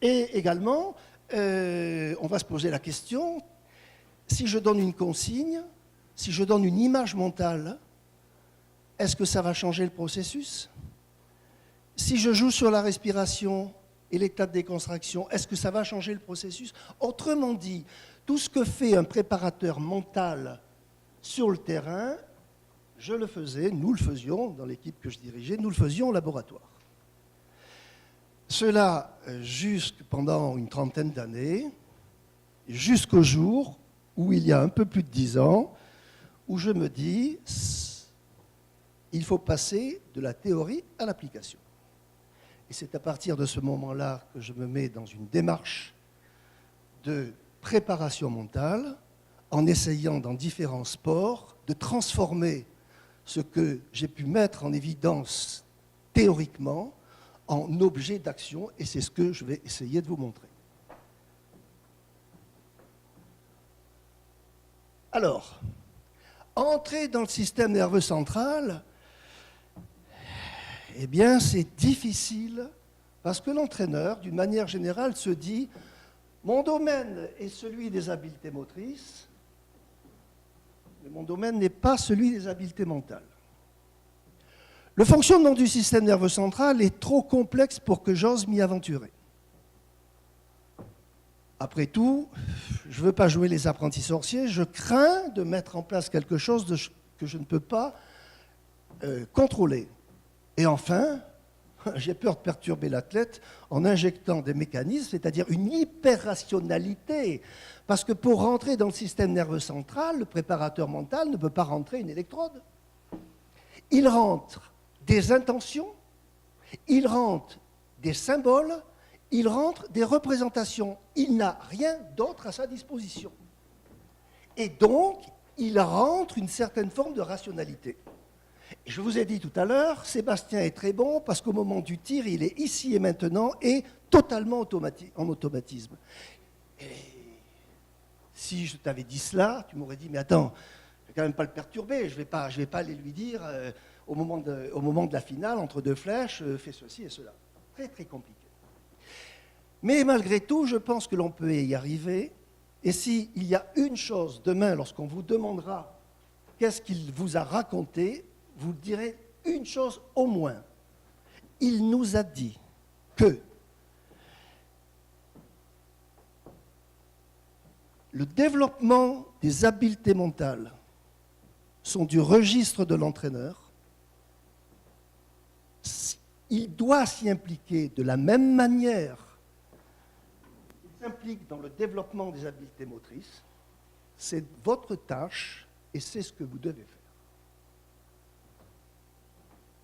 Et également, on va se poser la question, si je donne une consigne, si je donne une image mentale, est-ce que ça va changer le processus? Si je joue sur la respiration et l'état de décontraction, est-ce que ça va changer le processus? Autrement dit, tout ce que fait un préparateur mental sur le terrain, je le faisais, nous le faisions, dans l'équipe que je dirigeais, nous le faisions au laboratoire. Cela pendant une trentaine d'années, jusqu'au jour où il y a un peu plus de 10 ans, où je me dis, il faut passer de la théorie à l'application. Et c'est à partir de ce moment-là que je me mets dans une démarche de préparation mentale, en essayant dans différents sports de transformer ce que j'ai pu mettre en évidence théoriquement en objet d'action, et c'est ce que je vais essayer de vous montrer. Alors, entrer dans le système nerveux central, eh bien, c'est difficile parce que l'entraîneur, d'une manière générale, se dit « Mon domaine est celui des habiletés motrices, mais mon domaine n'est pas celui des habiletés mentales. » Le fonctionnement du système nerveux central est trop complexe pour que j'ose m'y aventurer. Après tout, je ne veux pas jouer les apprentis sorciers, je crains de mettre en place quelque chose que je ne peux pas contrôler. Et enfin, j'ai peur de perturber l'athlète en injectant des mécanismes, c'est-à-dire une hyper-rationalité. Parce que pour rentrer dans le système nerveux central, le préparateur mental ne peut pas rentrer une électrode. Il rentre des intentions, il rentre des symboles, il rentre des représentations. Il n'a rien d'autre à sa disposition. Et donc, il rentre une certaine forme de rationalité. Et je vous ai dit tout à l'heure, Sébastien est très bon parce qu'au moment du tir, il est ici et maintenant et totalement en automatisme. Et si je t'avais dit cela, tu m'aurais dit, mais attends, je ne vais quand même pas le perturber, je ne vais pas aller lui dire au moment de la finale, entre deux flèches, fais ceci et cela. Très, très compliqué. Mais malgré tout, je pense que l'on peut y arriver. Et s'il y a une chose, demain, lorsqu'on vous demandera qu'est-ce qu'il vous a raconté, vous direz une chose au moins. Il nous a dit que le développement des habiletés mentales sont du registre de l'entraîneur. Il doit s'y impliquer de la même manière qu'il s'implique dans le développement des habiletés motrices. C'est votre tâche et c'est ce que vous devez faire.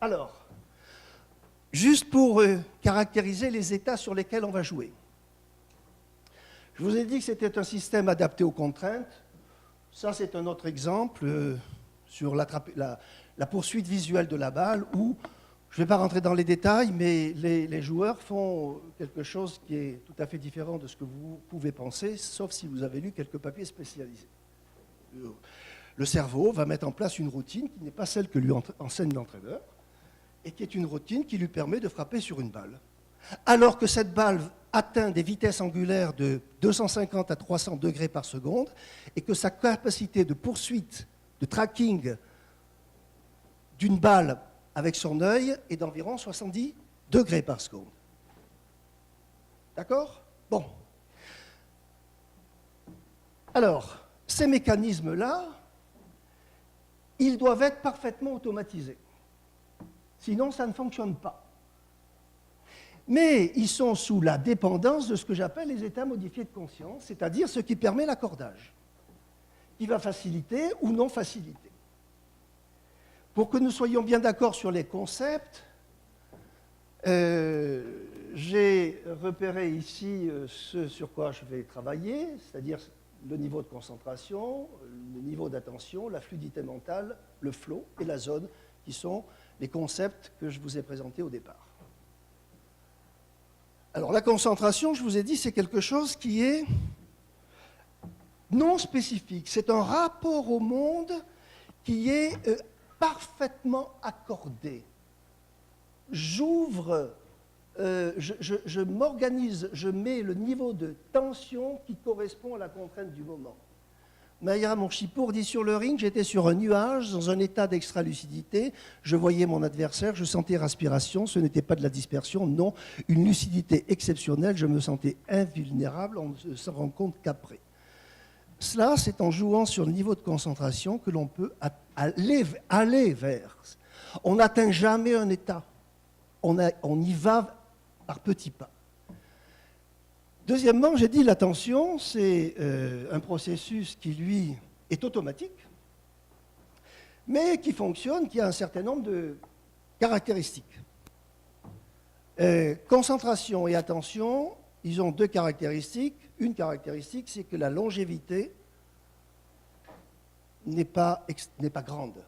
Alors, juste pour caractériser les états sur lesquels on va jouer. Je vous ai dit que c'était un système adapté aux contraintes. Ça, c'est un autre exemple sur la poursuite visuelle de la balle où, je ne vais pas rentrer dans les détails, mais les joueurs font quelque chose qui est tout à fait différent de ce que vous pouvez penser, sauf si vous avez lu quelques papiers spécialisés. Le cerveau va mettre en place une routine qui n'est pas celle que lui enseigne l'entraîneur, et qui est une routine qui lui permet de frapper sur une balle. Alors que cette balle atteint des vitesses angulaires de 250 à 300 degrés par seconde, et que sa capacité de poursuite, de tracking, d'une balle avec son œil est d'environ 70 degrés par seconde. D'accord? Bon. Alors, ces mécanismes-là, ils doivent être parfaitement automatisés. Sinon, ça ne fonctionne pas. Mais ils sont sous la dépendance de ce que j'appelle les états modifiés de conscience, c'est-à-dire ce qui permet l'accordage, qui va faciliter ou non faciliter. Pour que nous soyons bien d'accord sur les concepts, j'ai repéré ici ce sur quoi je vais travailler, c'est-à-dire le niveau de concentration, le niveau d'attention, la fluidité mentale, le flow et la zone, qui sont les concepts que je vous ai présentés au départ. Alors la concentration, je vous ai dit, c'est quelque chose qui est non spécifique. C'est un rapport au monde qui est parfaitement accordé. J'ouvre, je m'organise, je mets le niveau de tension qui correspond à la contrainte du moment. Maïra Monchipour dit sur le ring, j'étais sur un nuage, dans un état d'extra-lucidité, je voyais mon adversaire, je sentais respiration, ce n'était pas de la dispersion, non, une lucidité exceptionnelle, je me sentais invulnérable, on ne s'en rend compte qu'après. Cela, c'est en jouant sur le niveau de concentration que l'on peut aller vers. On n'atteint jamais un état, on y va par petits pas. Deuxièmement, j'ai dit l'attention, c'est un processus qui, lui, est automatique, mais qui fonctionne, qui a un certain nombre de caractéristiques. Concentration et attention, ils ont deux caractéristiques. Une caractéristique, c'est que la longévité n'est pas grande.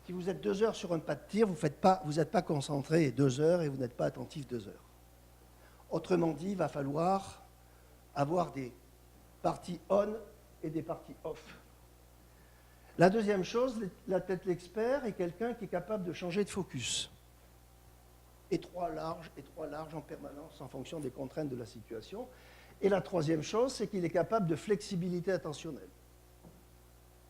Si vous êtes 2 heures sur un pas de tir, vous n'êtes pas concentré 2 heures et vous n'êtes pas attentif 2 heures. Autrement dit, il va falloir avoir des parties on et des parties off. La deuxième chose, la tête l'expert est quelqu'un qui est capable de changer de focus. Étroit, large en permanence en fonction des contraintes de la situation. Et la troisième chose, c'est qu'il est capable de flexibilité attentionnelle.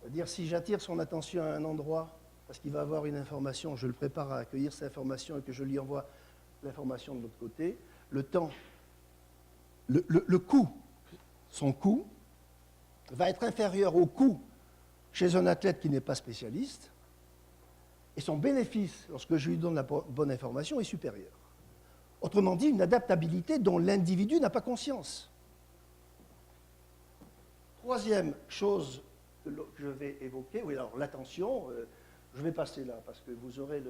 C'est-à-dire, si j'attire son attention à un endroit, parce qu'il va avoir une information, je le prépare à accueillir cette information et que je lui envoie l'information de l'autre côté, le temps, le coût, son coût, va être inférieur au coût chez un athlète qui n'est pas spécialiste, et son bénéfice, lorsque je lui donne la bonne information, est supérieur. Autrement dit, une adaptabilité dont l'individu n'a pas conscience. Troisième chose que je vais évoquer, oui, alors l'attention, je vais passer là, parce que vous aurez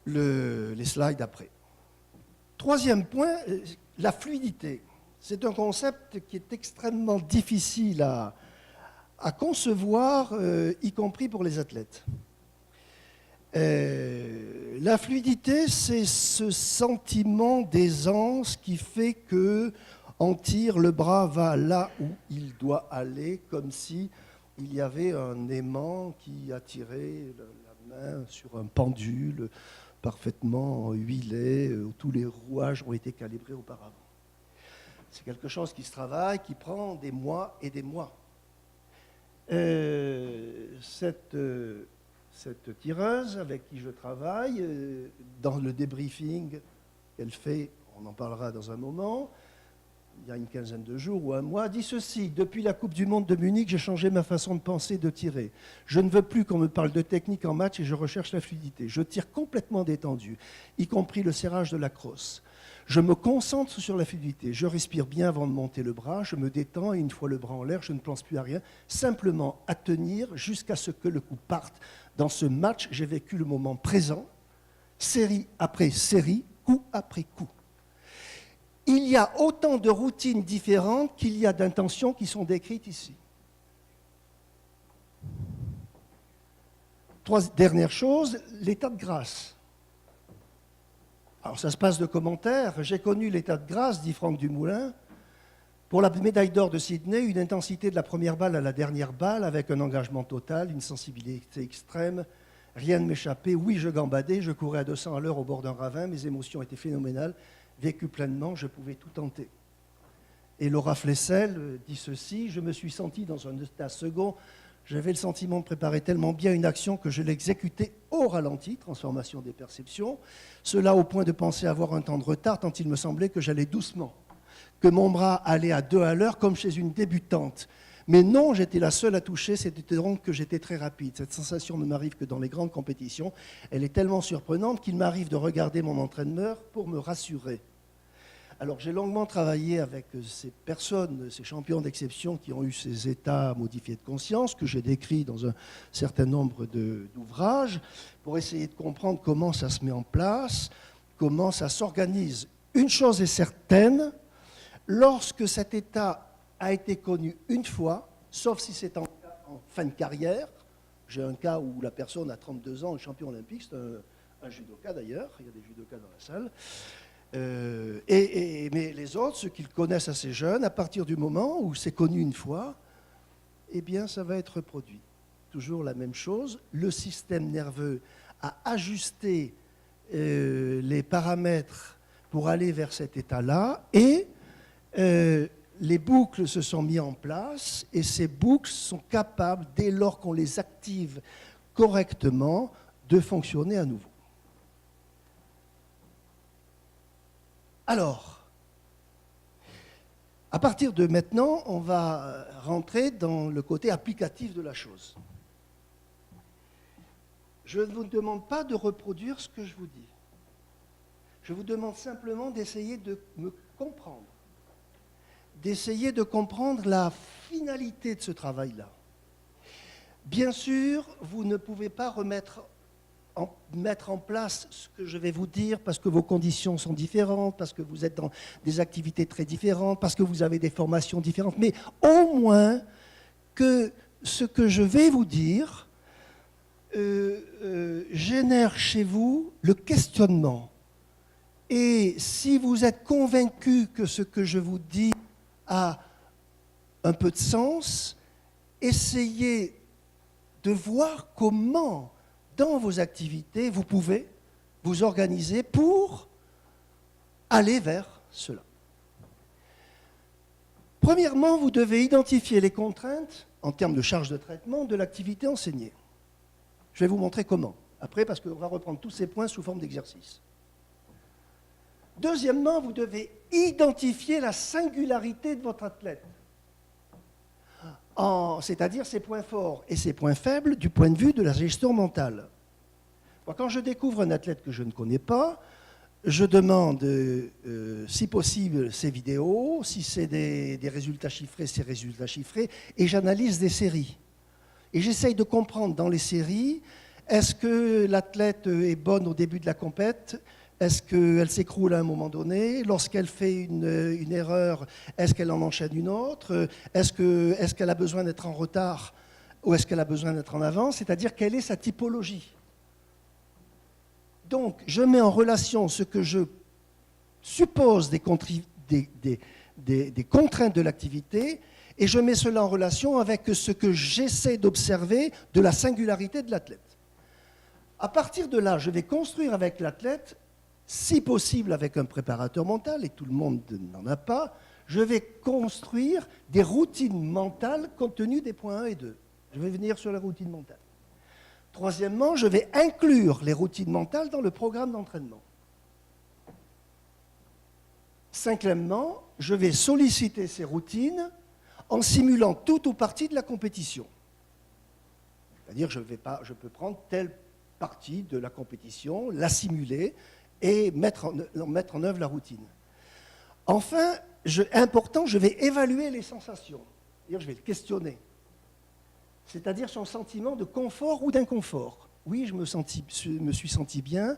les slides après. Troisième point, la fluidité. C'est un concept qui est extrêmement difficile à concevoir, y compris pour les athlètes. La fluidité, c'est ce sentiment d'aisance qui fait qu'en tir, le bras va là où il doit aller, comme si il y avait un aimant qui attirait la main sur un pendule parfaitement huilé, où tous les rouages ont été calibrés auparavant. C'est quelque chose qui se travaille, qui prend des mois et des mois. Cette tireuse avec qui je travaille, dans le débriefing qu'elle fait, on en parlera dans un moment, il y a une quinzaine de jours ou un mois, dit ceci: depuis la Coupe du Monde de Munich, j'ai changé ma façon de penser, de tirer. Je ne veux plus qu'on me parle de technique en match et je recherche la fluidité. Je tire complètement détendu, y compris le serrage de la crosse. Je me concentre sur la fluidité. Je respire bien avant de monter le bras, je me détends et une fois le bras en l'air, je ne pense plus à rien, simplement à tenir jusqu'à ce que le coup parte. Dans ce match, j'ai vécu le moment présent, série après série, coup après coup. Il y a autant de routines différentes qu'il y a d'intentions qui sont décrites ici. Dernière chose, l'état de grâce. Alors ça se passe de commentaires. J'ai connu l'état de grâce, dit Franck Dumoulin, pour la médaille d'or de Sydney, une intensité de la première balle à la dernière balle, avec un engagement total, une sensibilité extrême. Rien ne m'échappait. Oui, je gambadais, je courais à 200 à l'heure au bord d'un ravin. Mes émotions étaient phénoménales. Vécu pleinement, je pouvais tout tenter. Et Laura Flessel dit ceci: je me suis senti dans un état second J'avais le sentiment de préparer tellement bien une action que je l'exécutais au ralenti, transformation des perceptions, cela au point de penser avoir un temps de retard tant il me semblait que j'allais doucement, que mon bras allait à 2 à l'heure comme chez une débutante. Mais non, j'étais la seule à toucher, c'était donc que j'étais très rapide. Cette sensation ne m'arrive que dans les grandes compétitions. Elle est tellement surprenante qu'il m'arrive de regarder mon entraîneur pour me rassurer. Alors j'ai longuement travaillé avec ces personnes, ces champions d'exception qui ont eu ces états modifiés de conscience que j'ai décrits dans un certain nombre d'ouvrages pour essayer de comprendre comment ça se met en place, comment ça s'organise. Une chose est certaine, lorsque cet état a été connu une fois, sauf si c'est en fin de carrière, j'ai un cas où la personne a 32 ans, champion olympique, c'est un judoka d'ailleurs, il y a des judokas dans la salle, mais les autres, ceux qui le connaissent assez jeunes, à partir du moment où c'est connu une fois, eh bien, ça va être reproduit. Toujours la même chose, le système nerveux a ajusté les paramètres pour aller vers cet état-là, et les boucles se sont mises en place, et ces boucles sont capables, dès lors qu'on les active correctement, de fonctionner à nouveau. Alors, à partir de maintenant, on va rentrer dans le côté applicatif de la chose. Je ne vous demande pas de reproduire ce que je vous dis. Je vous demande simplement d'essayer de me comprendre, d'essayer de comprendre la finalité de ce travail-là. Bien sûr, vous ne pouvez pas mettre en place ce que je vais vous dire parce que vos conditions sont différentes, parce que vous êtes dans des activités très différentes, parce que vous avez des formations différentes, mais au moins que ce que je vais vous dire génère chez vous le questionnement. Et si vous êtes convaincu que ce que je vous dis a un peu de sens, essayez de voir comment dans vos activités, vous pouvez vous organiser pour aller vers cela. Premièrement, vous devez identifier les contraintes, en termes de charge de traitement, de l'activité enseignée. Je vais vous montrer comment, après, parce qu'on va reprendre tous ces points sous forme d'exercice. Deuxièmement, vous devez identifier la singularité de votre athlète, c'est-à-dire ses points forts et ses points faibles du point de vue de la gestion mentale. Moi, quand je découvre un athlète que je ne connais pas, je demande, si possible, ses vidéos, si c'est des résultats chiffrés, ses résultats chiffrés, et j'analyse des séries. Et j'essaye de comprendre dans les séries, est-ce que l'athlète est bonne au début de la compète ? Est-ce qu'elle s'écroule à un moment donné? Lorsqu'elle fait une erreur, est-ce qu'elle en enchaîne une autre? Est-ce qu'elle a besoin d'être en retard ou est-ce qu'elle a besoin d'être en avance? C'est-à-dire, quelle est sa typologie? Donc, je mets en relation ce que je suppose des contraintes de l'activité et je mets cela en relation avec ce que j'essaie d'observer de la singularité de l'athlète. À partir de là, je vais construire avec l'athlète, si possible avec un préparateur mental, et tout le monde n'en a pas, je vais construire des routines mentales compte tenu des points 1 et 2. Je vais venir sur la routine mentale. Troisièmement, je vais inclure les routines mentales dans le programme d'entraînement. Cinquièmement, je vais solliciter ces routines en simulant tout ou partie de la compétition. C'est-à-dire, je peux prendre telle partie de la compétition, la simuler, et mettre en œuvre la routine. Enfin, important, je vais évaluer les sensations. C'est-à-dire, je vais le questionner. C'est-à-dire son sentiment de confort ou d'inconfort. Oui, je me suis senti bien,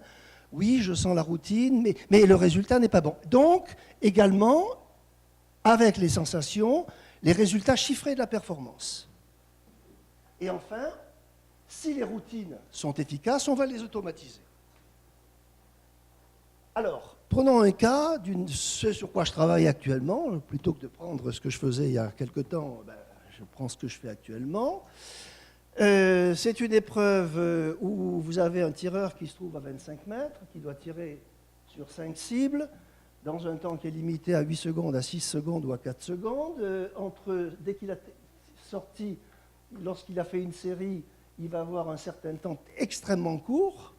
oui, je sens la routine, mais le résultat n'est pas bon. Donc, également, avec les sensations, les résultats chiffrés de la performance. Et enfin, si les routines sont efficaces, on va les automatiser. Alors, prenons un cas ce sur quoi je travaille actuellement, plutôt que de prendre ce que je faisais il y a quelque temps, je prends ce que je fais actuellement. C'est une épreuve où vous avez un tireur qui se trouve à 25 mètres, qui doit tirer sur 5 cibles, dans un temps qui est limité à 8 secondes, à 6 secondes ou à 4 secondes. Dès qu'il a sorti lorsqu'il a fait une série, il va avoir un certain temps extrêmement court,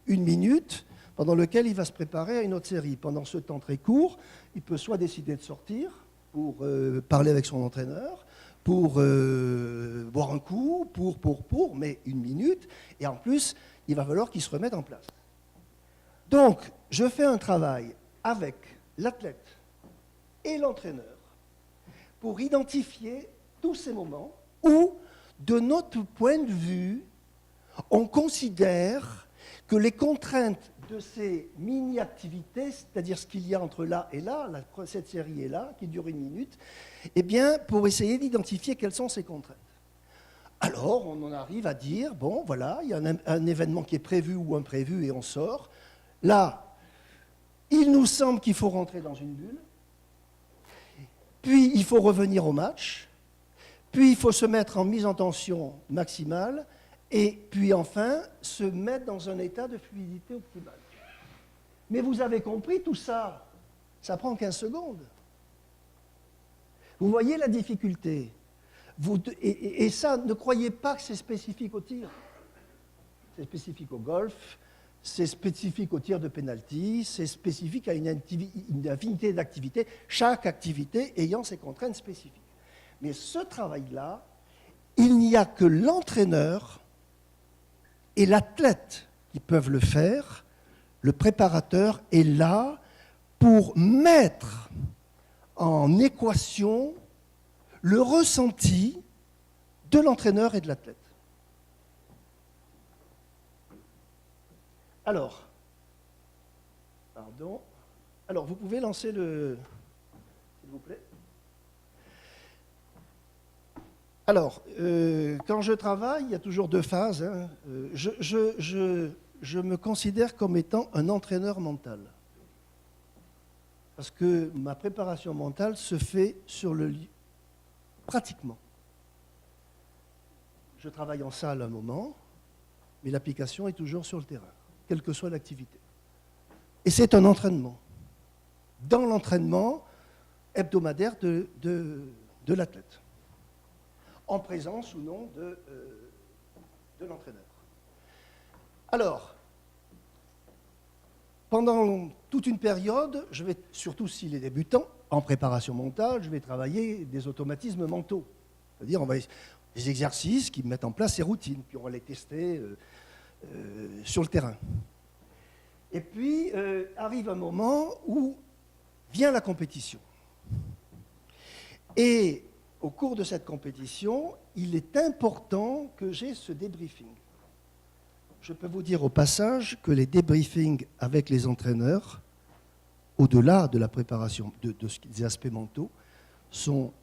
1 minute, pendant lequel il va se préparer à une autre série. Pendant ce temps très court, il peut soit décider de sortir pour parler avec son entraîneur, pour boire un coup, mais 1 minute, et en plus, il va falloir qu'il se remette en place. Donc, je fais un travail avec l'athlète et l'entraîneur pour identifier tous ces moments où, de notre point de vue, on considère que les contraintes de ces mini-activités, c'est-à-dire ce qu'il y a entre là et là, cette série est là, qui dure 1 minute, eh bien, pour essayer d'identifier quelles sont ces contraintes. Alors, on en arrive à dire, bon, voilà, il y a un événement qui est prévu ou imprévu et on sort. Là, il nous semble qu'il faut rentrer dans une bulle, puis il faut revenir au match, puis il faut se mettre en mise en tension maximale, et puis enfin, se mettre dans un état de fluidité optimale. Mais vous avez compris, tout ça, ça prend 15 secondes. Vous voyez la difficulté. Et ça, ne croyez pas que c'est spécifique au tir. C'est spécifique au golf, c'est spécifique au tir de pénalty, c'est spécifique à une infinité d'activités, chaque activité ayant ses contraintes spécifiques. Mais ce travail-là, il n'y a que l'entraîneur et l'athlète qui peuvent le faire. Le préparateur est là pour mettre en équation le ressenti de l'entraîneur et de l'athlète. Alors, vous pouvez lancer le... S'il vous plaît. Alors, quand je travaille, il y a toujours 2 phases. Hein. Je me considère comme étant un entraîneur mental. Parce que ma préparation mentale se fait sur le lit, pratiquement. Je travaille en salle un moment, mais l'application est toujours sur le terrain, quelle que soit l'activité. Et c'est un entraînement. Dans l'entraînement hebdomadaire de l'athlète, en présence ou non de l'entraîneur. Alors, pendant toute une période, je vais, surtout s'il est débutant, en préparation mentale, je vais travailler des automatismes mentaux. C'est-à-dire, on va des exercices qui mettent en place ces routines, puis on va les tester sur le terrain. Et puis, arrive un moment où vient la compétition. Et au cours de cette compétition, il est important que j'ai ce débriefing. Je peux vous dire au passage que les débriefings avec les entraîneurs, au-delà de la préparation des aspects mentaux, sont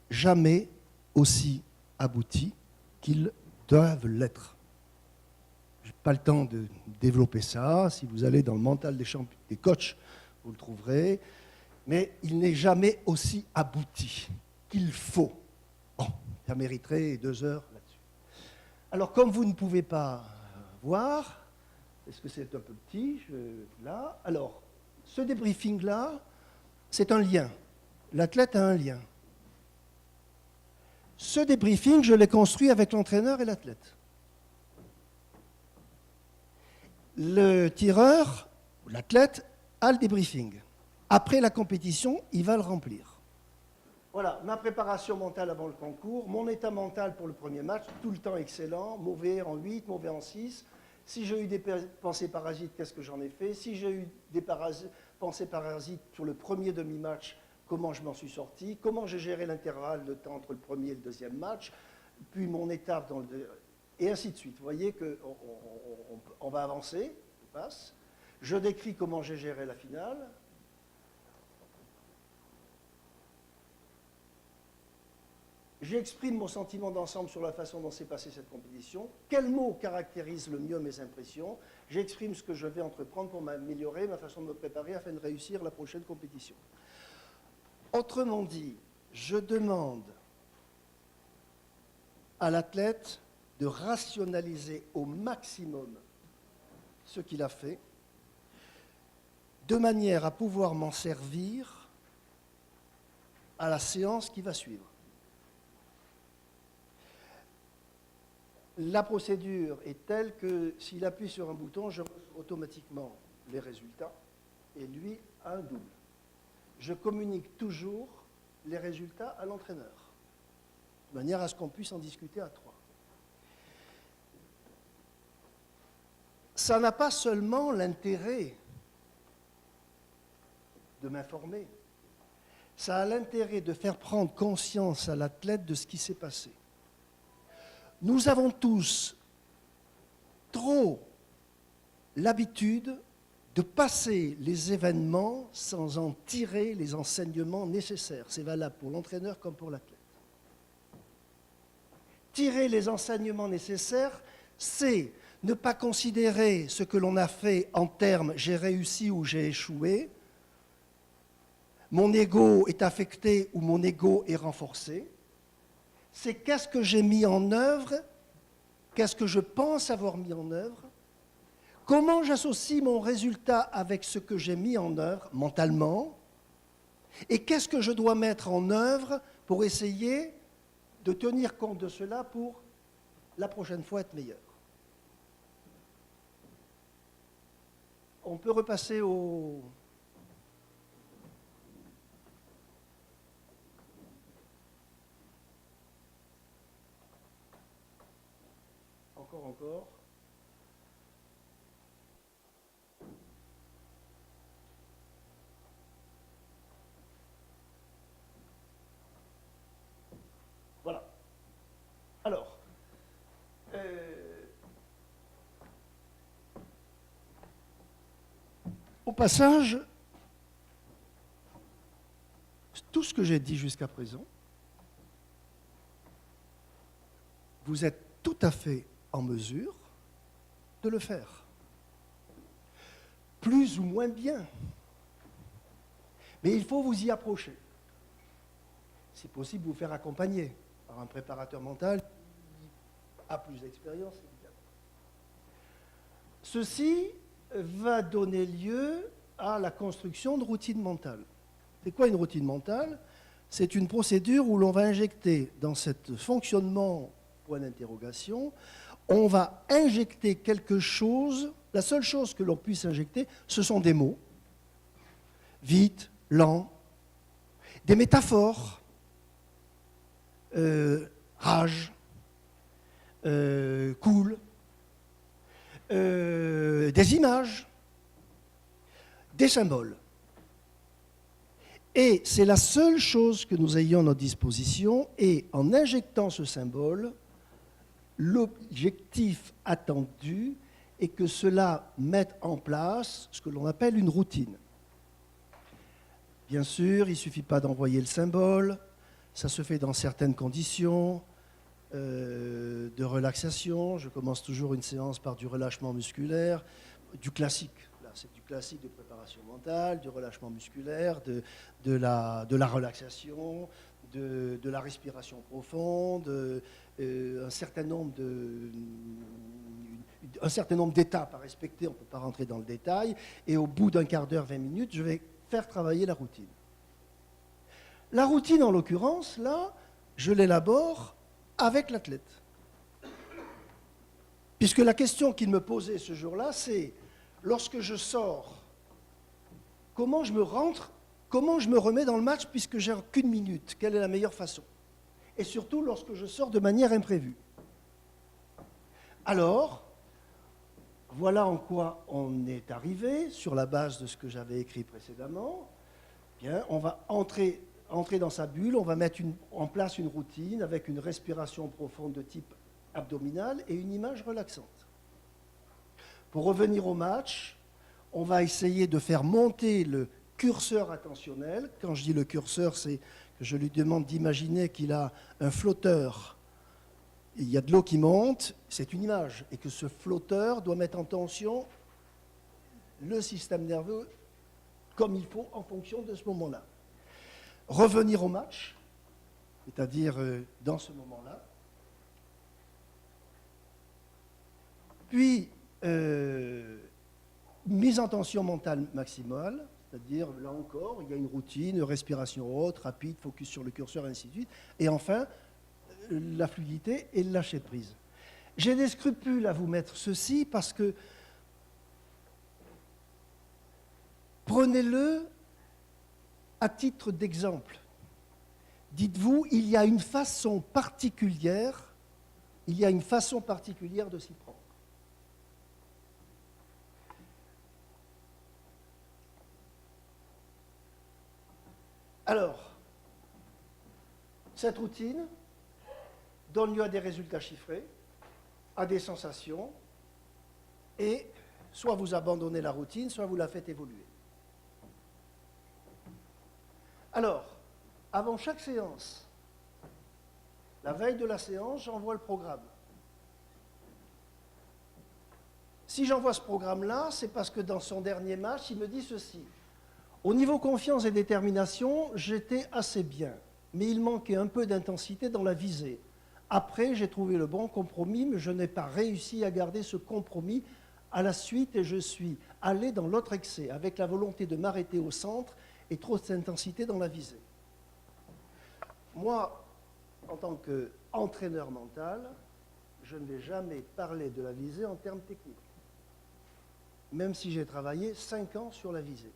jamais aussi aboutis qu'ils doivent l'être. Je n'ai pas le temps de développer ça. Si vous allez dans le mental des coachs, vous le trouverez. Mais il n'est jamais aussi abouti qu'il faut. Bon, ça mériterait 2 heures là-dessus. Alors, comme vous ne pouvez pas voir, est-ce que c'est un peu petit là. Alors, ce débriefing-là, c'est un lien. L'athlète a un lien. Ce débriefing, je l'ai construit avec l'entraîneur et l'athlète. Le tireur, l'athlète, a le débriefing. Après la compétition, il va le remplir. Voilà, ma préparation mentale avant le concours, mon état mental pour le premier match, tout le temps excellent, mauvais en 8, mauvais en 6. Si j'ai eu des pensées parasites, qu'est-ce que j'en ai fait? Si j'ai eu des pensées parasites sur le premier demi-match, comment je m'en suis sorti? Comment j'ai géré l'intervalle de temps entre le premier et le deuxième match? Puis mon étape dans et ainsi de suite. Vous voyez qu'on va avancer, on passe. Je décris comment j'ai géré la finale. J'exprime mon sentiment d'ensemble sur la façon dont s'est passée cette compétition. Quels mots caractérisent le mieux mes impressions? J'exprime ce que je vais entreprendre pour m'améliorer, ma façon de me préparer afin de réussir la prochaine compétition. Autrement dit, je demande à l'athlète de rationaliser au maximum ce qu'il a fait, de manière à pouvoir m'en servir à la séance qui va suivre. La procédure est telle que s'il appuie sur un bouton, je reçois automatiquement les résultats et lui a un double. Je communique toujours les résultats à l'entraîneur, de manière à ce qu'on puisse en discuter à trois. Ça n'a pas seulement l'intérêt de m'informer, ça a l'intérêt de faire prendre conscience à l'athlète de ce qui s'est passé. Nous avons tous trop l'habitude de passer les événements sans en tirer les enseignements nécessaires. C'est valable pour l'entraîneur comme pour l'athlète. Tirer les enseignements nécessaires, c'est ne pas considérer ce que l'on a fait en termes « j'ai réussi » ou « j'ai échoué », mon ego est affecté ou mon ego est renforcé. C'est qu'est-ce que j'ai mis en œuvre, qu'est-ce que je pense avoir mis en œuvre, comment j'associe mon résultat avec ce que j'ai mis en œuvre mentalement, et qu'est-ce que je dois mettre en œuvre pour essayer de tenir compte de cela pour la prochaine fois être meilleur. On peut repasser au... Encore. Voilà. Alors, au passage, tout ce que j'ai dit jusqu'à présent, vous êtes tout à fait en mesure de le faire. Plus ou moins bien. Mais il faut vous y approcher. Si possible, vous faire accompagner par un préparateur mental qui a plus d'expérience, évidemment. Ceci va donner lieu à la construction de routines mentales. C'est quoi une routine mentale? C'est une procédure où l'on va injecter dans ce fonctionnement, point d'interrogation, on va injecter quelque chose, la seule chose que l'on puisse injecter, ce sont des mots, vite, lent, des métaphores, rage, cool, des images, des symboles. Et c'est la seule chose que nous ayons à notre disposition, et en injectant ce symbole, l'objectif attendu est que cela mette en place ce que l'on appelle une routine. Bien sûr, il ne suffit pas d'envoyer le symbole, ça se fait dans certaines conditions de relaxation. Je commence toujours une séance par du relâchement musculaire, du classique. Là, c'est du classique de préparation mentale, du relâchement musculaire, de la relaxation, de la respiration profonde, un certain nombre d'étapes à respecter, on ne peut pas rentrer dans le détail, et au bout d'un quart d'heure, 20 minutes, je vais faire travailler la routine. La routine, en l'occurrence, là, je l'élabore avec l'athlète. Puisque la question qu'il me posait ce jour-là, c'est, lorsque je sors, comment je me rentre, comment je me remets dans le match puisque j'ai qu'une minute? Quelle est la meilleure façon? Et surtout lorsque je sors de manière imprévue. Alors, voilà en quoi on est arrivé, sur la base de ce que j'avais écrit précédemment. Bien, on va entrer dans sa bulle, on va mettre en place une routine avec une respiration profonde de type abdominal et une image relaxante. Pour revenir au match, on va essayer de faire monter le curseur attentionnel. Quand je dis le curseur, c'est que je lui demande d'imaginer qu'il a un flotteur. Il y a de l'eau qui monte, c'est une image, et que ce flotteur doit mettre en tension le système nerveux comme il faut en fonction de ce moment-là. Revenir au match, c'est-à-dire dans ce moment-là. Puis, mise en tension mentale maximale, c'est-à-dire, là encore, il y a une routine, respiration haute, rapide, focus sur le curseur, ainsi de suite. Et enfin, la fluidité et le lâcher-prise. J'ai des scrupules à vous mettre ceci parce que prenez-le à titre d'exemple. Dites-vous, il y a une façon particulière de s'y prendre. Alors, cette routine donne lieu à des résultats chiffrés, à des sensations, et soit vous abandonnez la routine, soit vous la faites évoluer. Alors, avant chaque séance, la veille de la séance, j'envoie le programme. Si j'envoie ce programme-là, c'est parce que dans son dernier match, il me dit ceci. Au niveau confiance et détermination, j'étais assez bien, mais il manquait un peu d'intensité dans la visée. Après, j'ai trouvé le bon compromis, mais je n'ai pas réussi à garder ce compromis à la suite et je suis allé dans l'autre excès, avec la volonté de m'arrêter au centre et trop d'intensité dans la visée. Moi, en tant qu'entraîneur mental, je ne vais jamais parler de la visée en termes techniques, même si j'ai travaillé 5 ans sur la visée.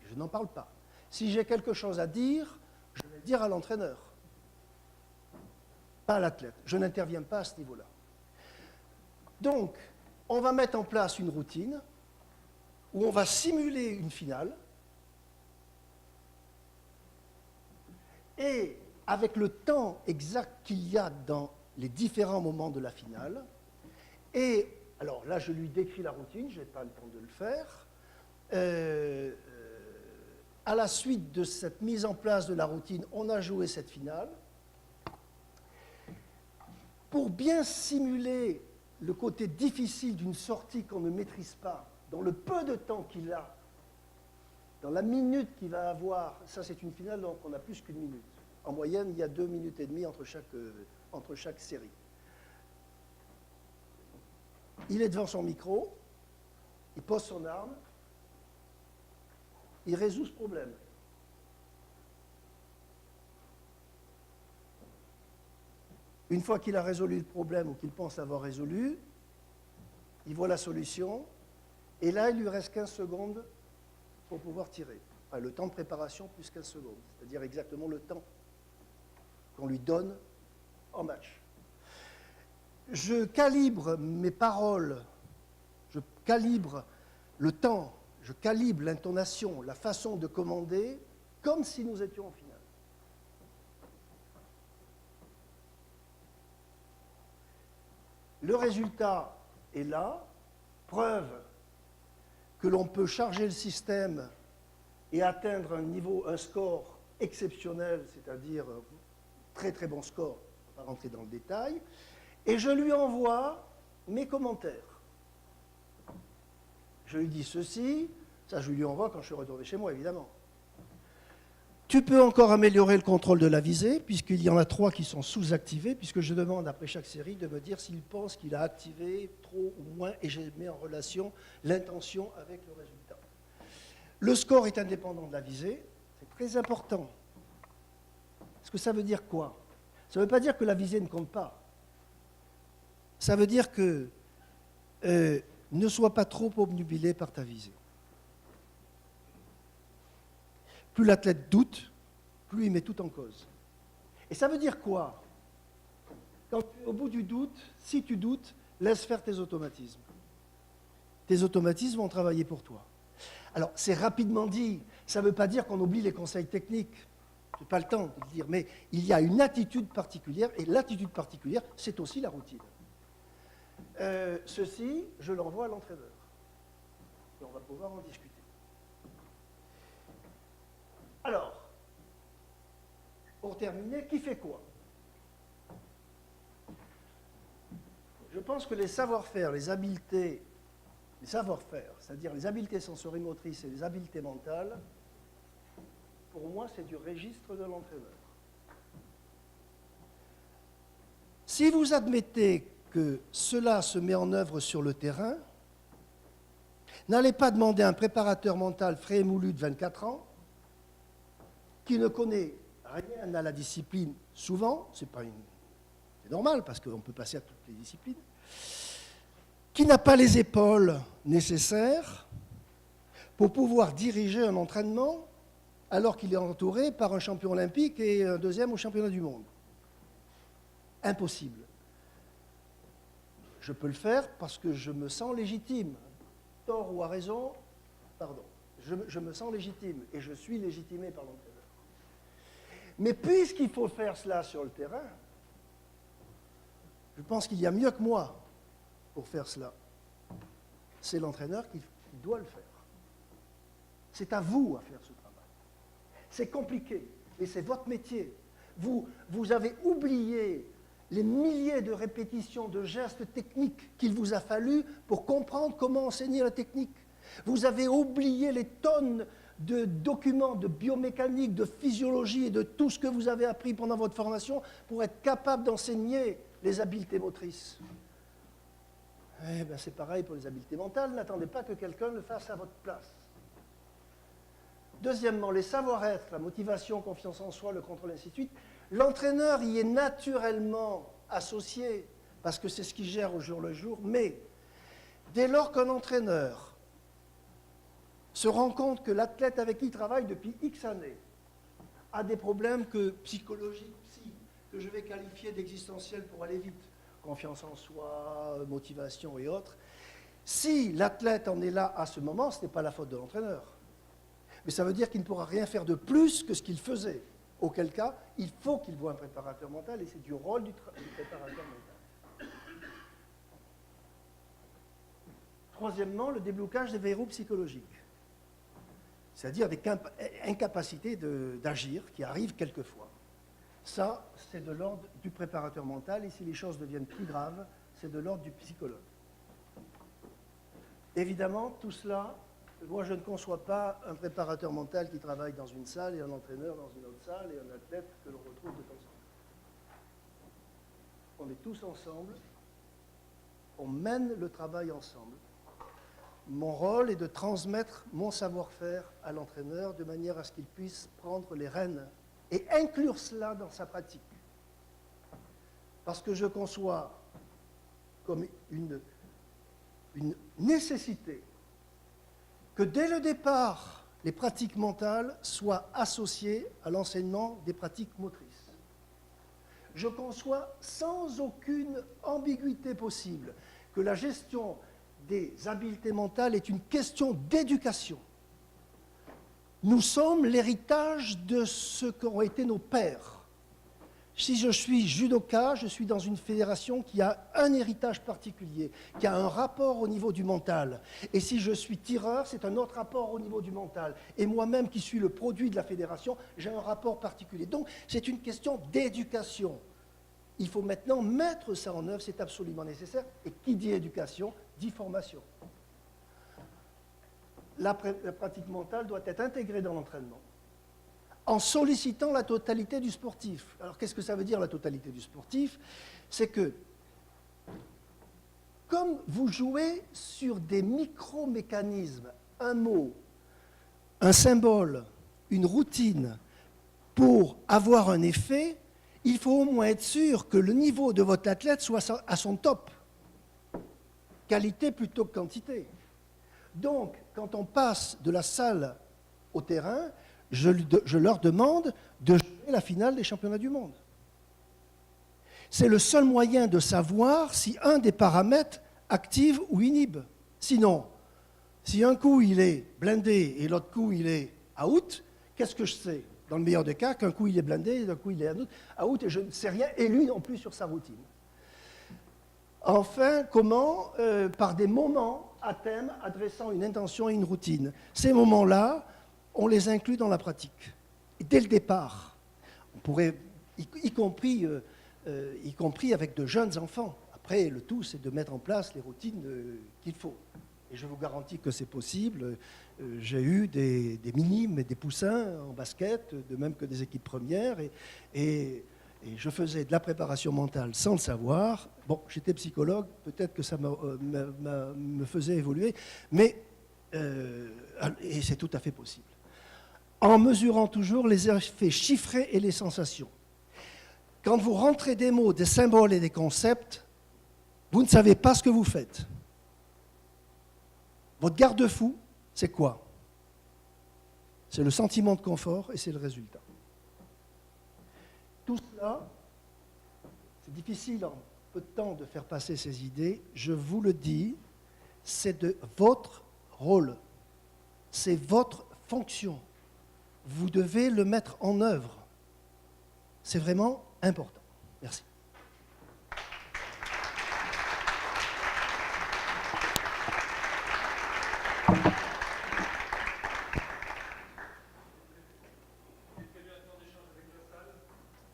Je n'en parle pas. Si j'ai quelque chose à dire, je vais le dire à l'entraîneur, pas à l'athlète. Je n'interviens pas à ce niveau-là. Donc, on va mettre en place une routine où on va simuler une finale et avec le temps exact qu'il y a dans les différents moments de la finale. Et alors là, je lui décris la routine, je n'ai pas le temps de le faire. À la suite de cette mise en place de la routine, on a joué cette finale. Pour bien simuler le côté difficile d'une sortie qu'on ne maîtrise pas, dans le peu de temps qu'il a, dans la minute qu'il va avoir, ça c'est une finale, donc on a plus qu'une minute. En moyenne, il y a 2 minutes et demie entre chaque série. Il est devant son micro, il pose son arme, il résout ce problème. Une fois qu'il a résolu le problème ou qu'il pense l'avoir résolu, il voit la solution et là, il lui reste 15 secondes pour pouvoir tirer. Enfin, le temps de préparation plus 15 secondes, c'est-à-dire exactement le temps qu'on lui donne en match. Je calibre mes paroles, je calibre le temps, je calibre l'intonation, la façon de commander, comme si nous étions en finale. Le résultat est là, preuve que l'on peut charger le système et atteindre un score exceptionnel, c'est-à-dire très très bon score, on va pas rentrer dans le détail, et je lui envoie mes commentaires. Je lui dis ceci, ça je lui envoie quand je suis retourné chez moi, évidemment. Tu peux encore améliorer le contrôle de la visée, puisqu'il y en a 3 qui sont sous-activés, puisque je demande après chaque série de me dire s'il pense qu'il a activé trop ou moins, et je mets en relation l'intention avec le résultat. Le score est indépendant de la visée, c'est très important. Parce que ça veut dire quoi? Ça ne veut pas dire que la visée ne compte pas. Ça veut dire que ne sois pas trop obnubilé par ta visée. Plus l'athlète doute, plus il met tout en cause. Et ça veut dire quoi? Quand tu es au bout du doute, si tu doutes, laisse faire tes automatismes. Tes automatismes vont travailler pour toi. Alors, c'est rapidement dit. Ça ne veut pas dire qu'on oublie les conseils techniques. Je n'ai pas le temps de le dire. Mais il y a une attitude particulière, et l'attitude particulière, c'est aussi la routine. Ceci, je l'envoie à l'entraîneur. Et on va pouvoir en discuter. Alors, pour terminer, qui fait quoi? Je pense que les savoir-faire, les habiletés, les savoir-faire, c'est-à-dire les habiletés sensorimotrices et les habiletés mentales, pour moi, c'est du registre de l'entraîneur. Si vous admettez que cela se met en œuvre sur le terrain, n'allez pas demander à un préparateur mental frais et moulu de 24 ans, qui ne connaît rien à la discipline, souvent, c'est normal, parce qu'on peut passer à toutes les disciplines, qui n'a pas les épaules nécessaires pour pouvoir diriger un entraînement alors qu'il est entouré par un champion olympique et un deuxième au championnat du monde. Impossible. Je peux le faire parce que je me sens légitime. Tort ou à raison, pardon. Je me sens légitime et je suis légitimé par l'entraîneur. Mais puisqu'il faut faire cela sur le terrain, je pense qu'il y a mieux que moi pour faire cela. C'est l'entraîneur qui doit le faire. C'est à vous à faire ce travail. C'est compliqué, mais c'est votre métier. Vous avez oublié les milliers de répétitions de gestes techniques qu'il vous a fallu pour comprendre comment enseigner la technique. Vous avez oublié les tonnes de documents de biomécanique, de physiologie et de tout ce que vous avez appris pendant votre formation pour être capable d'enseigner les habiletés motrices. Eh bien, c'est pareil pour les habiletés mentales. N'attendez pas que quelqu'un le fasse à votre place. Deuxièmement, les savoir-être, la motivation, confiance en soi, le contrôle, ainsi de suite. L'entraîneur y est naturellement associé parce que c'est ce qu'il gère au jour le jour. Mais dès lors qu'un entraîneur se rend compte que l'athlète avec qui il travaille depuis X années a des problèmes psychologiques, que je vais qualifier d'existentiels pour aller vite, confiance en soi, motivation et autres, si l'athlète en est là à ce moment, ce n'est pas la faute de l'entraîneur. Mais ça veut dire qu'il ne pourra rien faire de plus que ce qu'il faisait. Auquel cas, il faut qu'il voie un préparateur mental et c'est du rôle du préparateur mental. Troisièmement, le déblocage des verrous psychologiques. C'est-à-dire des incapacités d'agir qui arrivent quelquefois. Ça, c'est de l'ordre du préparateur mental et si les choses deviennent plus graves, c'est de l'ordre du psychologue. Évidemment, tout cela, moi je ne conçois pas un préparateur mental qui travaille dans une salle et un entraîneur dans une autre salle et un athlète que l'on retrouve de temps en temps. On est tous ensemble, on mène le travail ensemble. Mon rôle est de transmettre mon savoir-faire à l'entraîneur de manière à ce qu'il puisse prendre les rênes et inclure cela dans sa pratique. Parce que je conçois comme une nécessité que dès le départ, les pratiques mentales soient associées à l'enseignement des pratiques motrices. Je conçois sans aucune ambiguïté possible que la gestion des habiletés mentales est une question d'éducation. Nous sommes l'héritage de ce qu'ont été nos pères. Si je suis judoka, je suis dans une fédération qui a un héritage particulier, qui a un rapport au niveau du mental. Et si je suis tireur, c'est un autre rapport au niveau du mental. Et moi-même, qui suis le produit de la fédération, j'ai un rapport particulier. Donc, c'est une question d'éducation. Il faut maintenant mettre ça en œuvre, c'est absolument nécessaire. Et qui dit éducation, dit formation. La pratique mentale doit être intégrée dans l'entraînement, en sollicitant la totalité du sportif. Alors, qu'est-ce que ça veut dire, la totalité du sportif? C'est que, comme vous jouez sur des micro-mécanismes, un mot, un symbole, une routine, pour avoir un effet, il faut au moins être sûr que le niveau de votre athlète soit à son top. Qualité plutôt que quantité. Donc, quand on passe de la salle au terrain, je leur demande de jouer la finale des championnats du monde. C'est le seul moyen de savoir si un des paramètres active ou inhibe. Sinon, si un coup il est blindé et l'autre coup il est out, qu'est-ce que je sais? Dans le meilleur des cas, qu'un coup il est blindé et d'un coup il est out et je ne sais rien, et lui non plus sur sa routine. Enfin, comment? Par des moments à thème adressant une intention et une routine. Ces moments-là, on les inclut dans la pratique. Et dès le départ, on pourrait, y compris avec de jeunes enfants. Après, le tout, c'est de mettre en place les routines qu'il faut. Et je vous garantis que c'est possible. J'ai eu des minimes et des poussins en basket, de même que des équipes premières, et je faisais de la préparation mentale sans le savoir. Bon, j'étais psychologue, peut-être que ça me faisait évoluer, mais et c'est tout à fait possible. En mesurant toujours les effets chiffrés et les sensations. quand vous rentrez des mots, des symboles et des concepts, vous ne savez pas ce que vous faites. Votre garde-fou, c'est quoi? C'est le sentiment de confort et c'est le résultat. Tout cela, c'est difficile en peu de temps de faire passer ces idées. Je vous le dis, c'est de votre rôle, c'est votre fonction. Vous devez le mettre en œuvre. C'est vraiment important. Merci.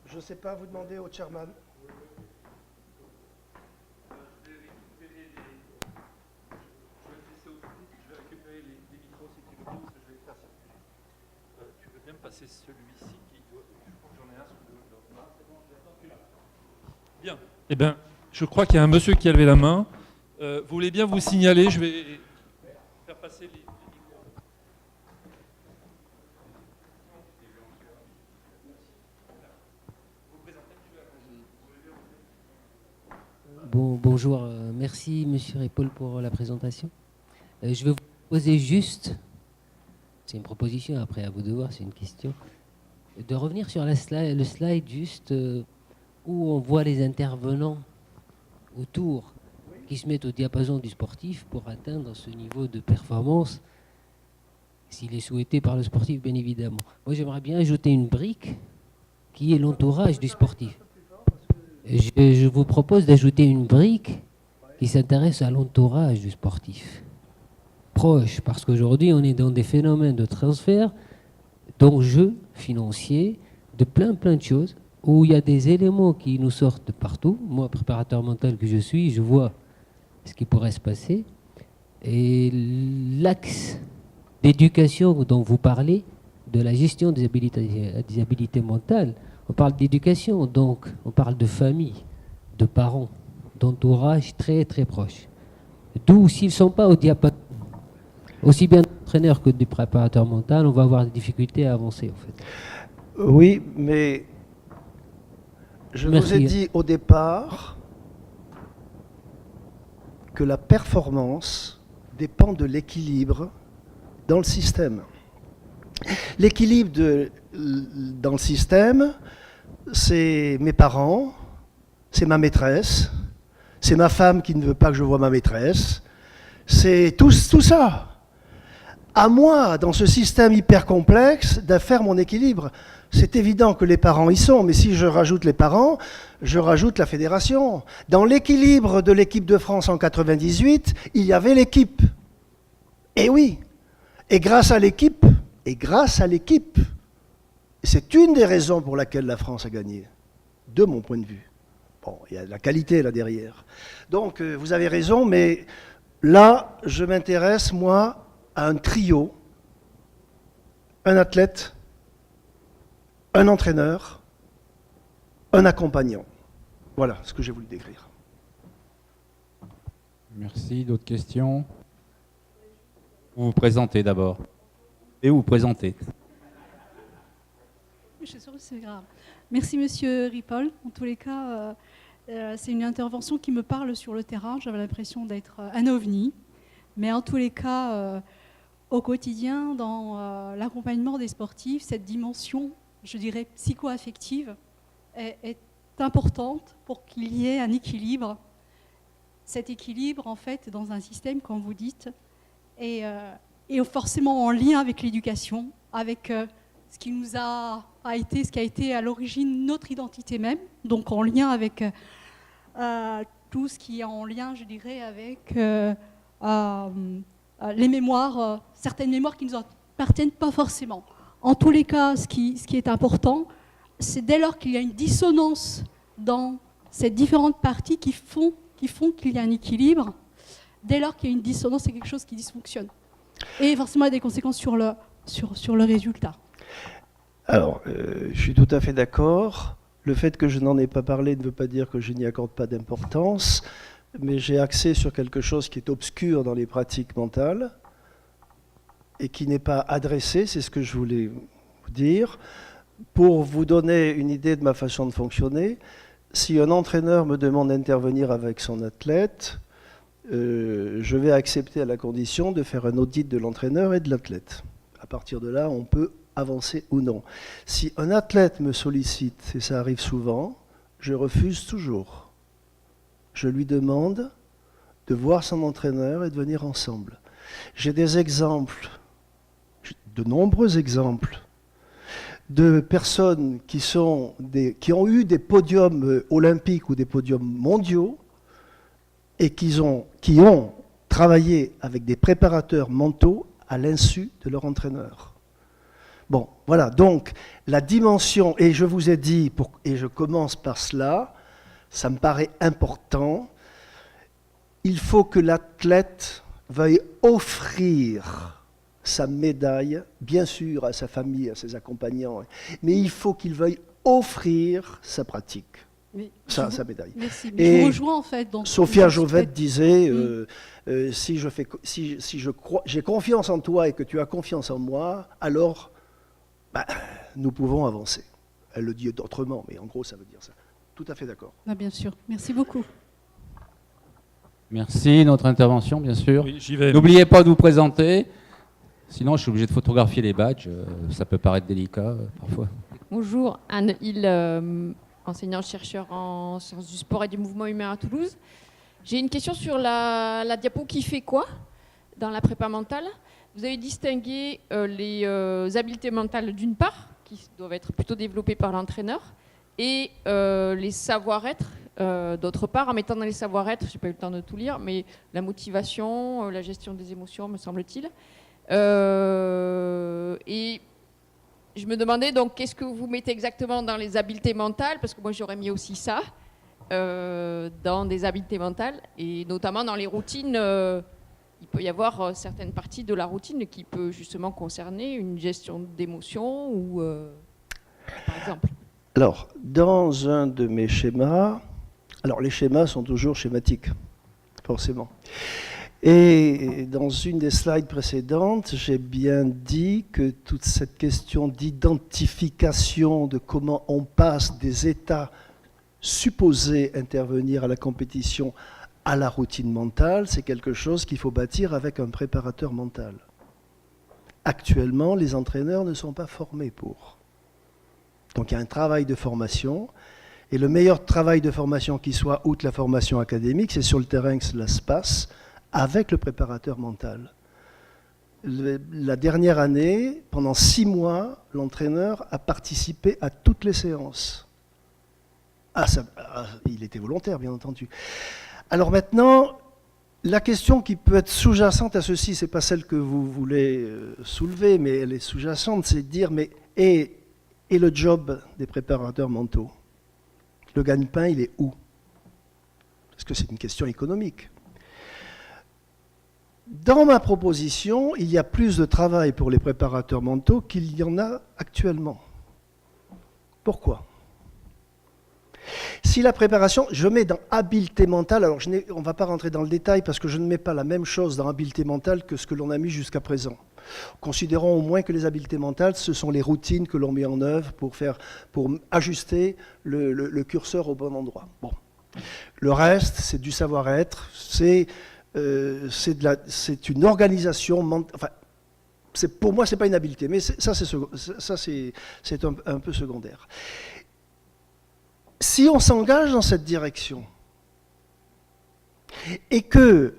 Je ne sais pas, vous demandez au chairman. C'est celui-ci qui doit. Je crois que j'en ai un sous le. Bien. Eh bien, je crois qu'il y a un monsieur qui a levé la main. Vous voulez bien vous signaler? Je vais faire passer les micros. Bonjour, merci Monsieur Ripoll pour la présentation. Je vais vous poser juste. C'est une proposition, après à vous de voir, c'est une question. De revenir sur le slide juste où on voit les intervenants autour qui se mettent au diapason du sportif pour atteindre ce niveau de performance, s'il est souhaité par le sportif, bien évidemment. Moi, j'aimerais bien ajouter une brique qui est l'entourage du sportif. Je vous propose d'ajouter une brique qui s'intéresse à l'entourage du sportif. Proche, parce qu'aujourd'hui on est dans des phénomènes de transfert, d'enjeux financiers, de plein de choses, où il y a des éléments qui nous sortent de partout. Moi, préparateur mental que je suis, je vois ce qui pourrait se passer. Et l'axe d'éducation dont vous parlez, de la gestion des habilités mentales, on parle d'éducation, donc on parle de famille, de parents, d'entourage très proche. D'où, s'ils ne sont pas au diapason, aussi bien d'entraîneur que du préparateur mental, on va avoir des difficultés à avancer, en fait. Oui, mais je vous ai dit au départ que la performance dépend de l'équilibre dans le système. L'équilibre dans le système, c'est mes parents, c'est ma maîtresse, c'est ma femme qui ne veut pas que je voie ma maîtresse, c'est tout ça. À moi, dans ce système hyper complexe, de faire mon équilibre. C'est évident que les parents y sont, mais si je rajoute les parents, je rajoute la fédération. Dans l'équilibre de l'équipe de France en 98, il y avait l'équipe. Et oui, et grâce à l'équipe, c'est une des raisons pour laquelle la France a gagné, de mon point de vue. Bon, il y a de la qualité là derrière. Donc, vous avez raison, mais là, je m'intéresse, moi, à un trio, un athlète, un entraîneur, un accompagnant. Voilà ce que j'ai voulu décrire. Merci. D'autres questions? Vous vous présentez d'abord. Et vous présentez. Je suis sûre que c'est grave. Merci Monsieur Ripoll. En tous les cas, c'est une intervention qui me parle sur le terrain. J'avais l'impression d'être un ovni. Mais en tous les cas, au quotidien, dans l'accompagnement des sportifs, cette dimension, je dirais, psycho-affective est importante pour qu'il y ait un équilibre. Cet équilibre, en fait, dans un système, comme vous dites, est forcément en lien avec l'éducation, avec ce qui nous a été, ce qui a été à l'origine notre identité même, donc en lien avec tout ce qui est en lien, je dirais, avec les mémoires, certaines mémoires qui ne nous appartiennent pas forcément. En tous les cas, ce qui est important, c'est dès lors qu'il y a une dissonance dans ces différentes parties qui font qu'il y a un équilibre, dès lors qu'il y a une dissonance, c'est quelque chose qui dysfonctionne. Et forcément, il y a des conséquences sur le résultat. Alors, je suis tout à fait d'accord. Le fait que je n'en ai pas parlé ne veut pas dire que je n'y accorde pas d'importance, mais j'ai axé sur quelque chose qui est obscur dans les pratiques mentales et qui n'est pas adressé, c'est ce que je voulais vous dire. pour vous donner une idée de ma façon de fonctionner, si un entraîneur me demande d'intervenir avec son athlète, je vais accepter à la condition de faire un audit de l'entraîneur et de l'athlète. À partir de là, on peut avancer ou non. Si un athlète me sollicite, et ça arrive souvent, je refuse toujours. Je lui demande de voir son entraîneur et de venir ensemble. J'ai des exemples, de nombreux exemples, de personnes qui ont eu des podiums olympiques ou des podiums mondiaux et qui ont travaillé avec des préparateurs mentaux à l'insu de leur entraîneur. Bon, voilà, donc la dimension, et je vous ai dit, et je commence par cela, ça me paraît important, il faut que l'athlète veuille offrir sa médaille, bien sûr à sa famille, à ses accompagnants, mais il faut qu'il veuille offrir sa pratique, sa médaille. Merci. Et je vous rejoins en fait. Sophia Jovette disait, si j'ai confiance en toi et que tu as confiance en moi, alors nous pouvons avancer. Elle le dit autrement, mais en gros ça veut dire ça. Tout à fait d'accord. Bien sûr. Merci beaucoup. Merci, notre intervention, bien sûr. Oui, j'y vais. N'oubliez pas de vous présenter, sinon je suis obligé de photographier les badges, ça peut paraître délicat parfois. Bonjour, Anne Hill, enseignante-chercheur en sciences du sport et du mouvement humain à Toulouse. J'ai une question sur la diapo qui fait quoi dans la prépa mentale. Vous avez distingué les habiletés mentales d'une part, qui doivent être plutôt développées par l'entraîneur, et les savoir-être d'autre part, en mettant dans les savoir-être, je n'ai pas eu le temps de tout lire, mais la motivation, la gestion des émotions, me semble-t-il. Et je me demandais donc qu'est-ce que vous mettez exactement dans les habiletés mentales, parce que moi j'aurais mis aussi ça dans des habiletés mentales, et notamment dans les routines. Il peut y avoir certaines parties de la routine qui peut justement concerner une gestion d'émotions ou par exemple. Alors, dans un de mes schémas, alors les schémas sont toujours schématiques, forcément. Et dans une des slides précédentes, j'ai bien dit que toute cette question d'identification de comment on passe des états supposés intervenir à la compétition à la routine mentale, c'est quelque chose qu'il faut bâtir avec un préparateur mental. Actuellement, les entraîneurs ne sont pas formés pour. Donc il y a un travail de formation, et le meilleur travail de formation qui soit, outre la formation académique, c'est sur le terrain que cela se passe, avec le préparateur mental. La dernière année, pendant 6 mois, l'entraîneur a participé à toutes les séances. Il était volontaire, bien entendu. Alors maintenant, la question qui peut être sous-jacente à ceci, ce n'est pas celle que vous voulez soulever, mais elle est sous-jacente, c'est de dire, mais et le job des préparateurs mentaux? Le gagne-pain, il est où? Parce que c'est une question économique. Dans ma proposition, il y a plus de travail pour les préparateurs mentaux qu'il y en a actuellement. Pourquoi? Si la préparation, je mets dans habileté mentale, alors on ne va pas rentrer dans le détail parce que je ne mets pas la même chose dans habileté mentale que ce que l'on a mis jusqu'à présent. Considérons au moins que les habiletés mentales, ce sont les routines que l'on met en œuvre pour ajuster le curseur au bon endroit. Bon. Le reste, c'est du savoir-être, c'est une organisation mentale. Enfin, pour moi, ce n'est pas une habileté, mais ça, c'est un peu secondaire. Si on s'engage dans cette direction et que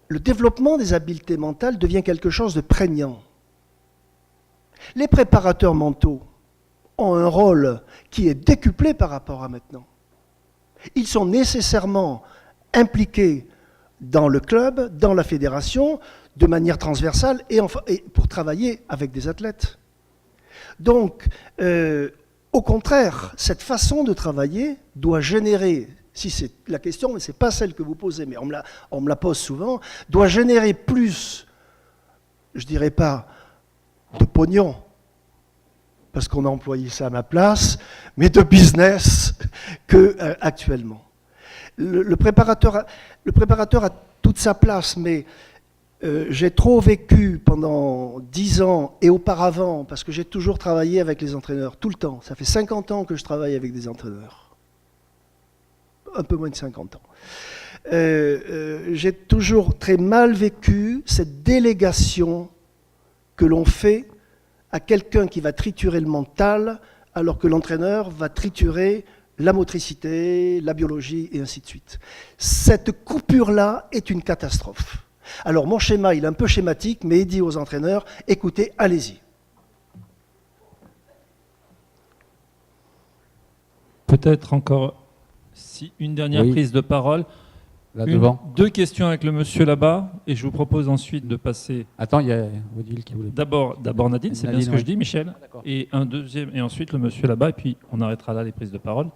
le développement des habiletés mentales devient quelque chose de prégnant, les préparateurs mentaux ont un rôle qui est décuplé par rapport à maintenant. Ils sont nécessairement impliqués dans le club, dans la fédération, de manière transversale et pour travailler avec des athlètes. Donc, au contraire, cette façon de travailler doit générer, si c'est la question, mais ce n'est pas celle que vous posez, mais on me la pose souvent, doit générer plus, je ne dirais pas de pognon, parce qu'on a employé ça à ma place, mais de business qu'actuellement. Le préparateur a toute sa place, mais J'ai trop vécu pendant 10 ans et auparavant, parce que j'ai toujours travaillé avec les entraîneurs, tout le temps. Ça fait 50 ans que je travaille avec des entraîneurs. Un peu moins de 50 ans. J'ai toujours très mal vécu cette délégation que l'on fait à quelqu'un qui va triturer le mental, alors que l'entraîneur va triturer la motricité, la biologie, et ainsi de suite. Cette coupure-là est une catastrophe. Alors mon schéma, il est un peu schématique, mais il dit aux entraîneurs, écoutez, allez-y. Peut-être encore une dernière Oui. prise de parole. Là devant. 2 questions avec le monsieur là-bas, et je vous propose ensuite de passer... Attends, il y a Odile qui voulait... D'abord Nadine, c'est bien Nadine, ce que oui. je dis, Michel. d'accord. Et un deuxième, et ensuite le monsieur là-bas, et puis on arrêtera là les prises de parole.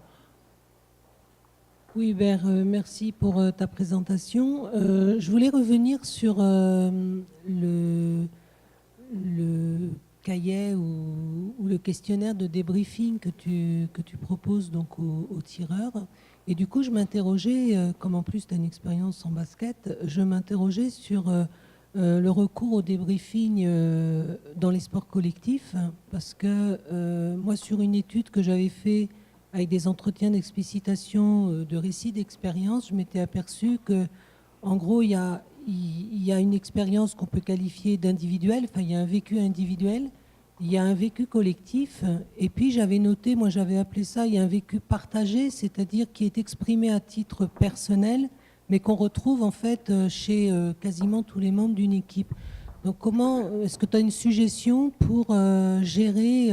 Oui, Hubert, merci pour ta présentation. Je voulais revenir sur le cahier ou le questionnaire de débriefing que tu proposes donc aux tireurs. Et du coup, je m'interrogeais, comme en plus tu as une expérience en basket, je m'interrogeais sur le recours au débriefing dans les sports collectifs, parce que moi, sur une étude que j'avais faite avec des entretiens d'explicitation de récits d'expérience, je m'étais aperçu que, en gros, il y a une expérience qu'on peut qualifier d'individuelle, enfin, il y a un vécu individuel, il y a un vécu collectif, et puis j'avais noté, moi j'avais appelé ça, il y a un vécu partagé, c'est-à-dire qui est exprimé à titre personnel, mais qu'on retrouve en fait chez quasiment tous les membres d'une équipe. Donc comment, est-ce que tu as une suggestion pour gérer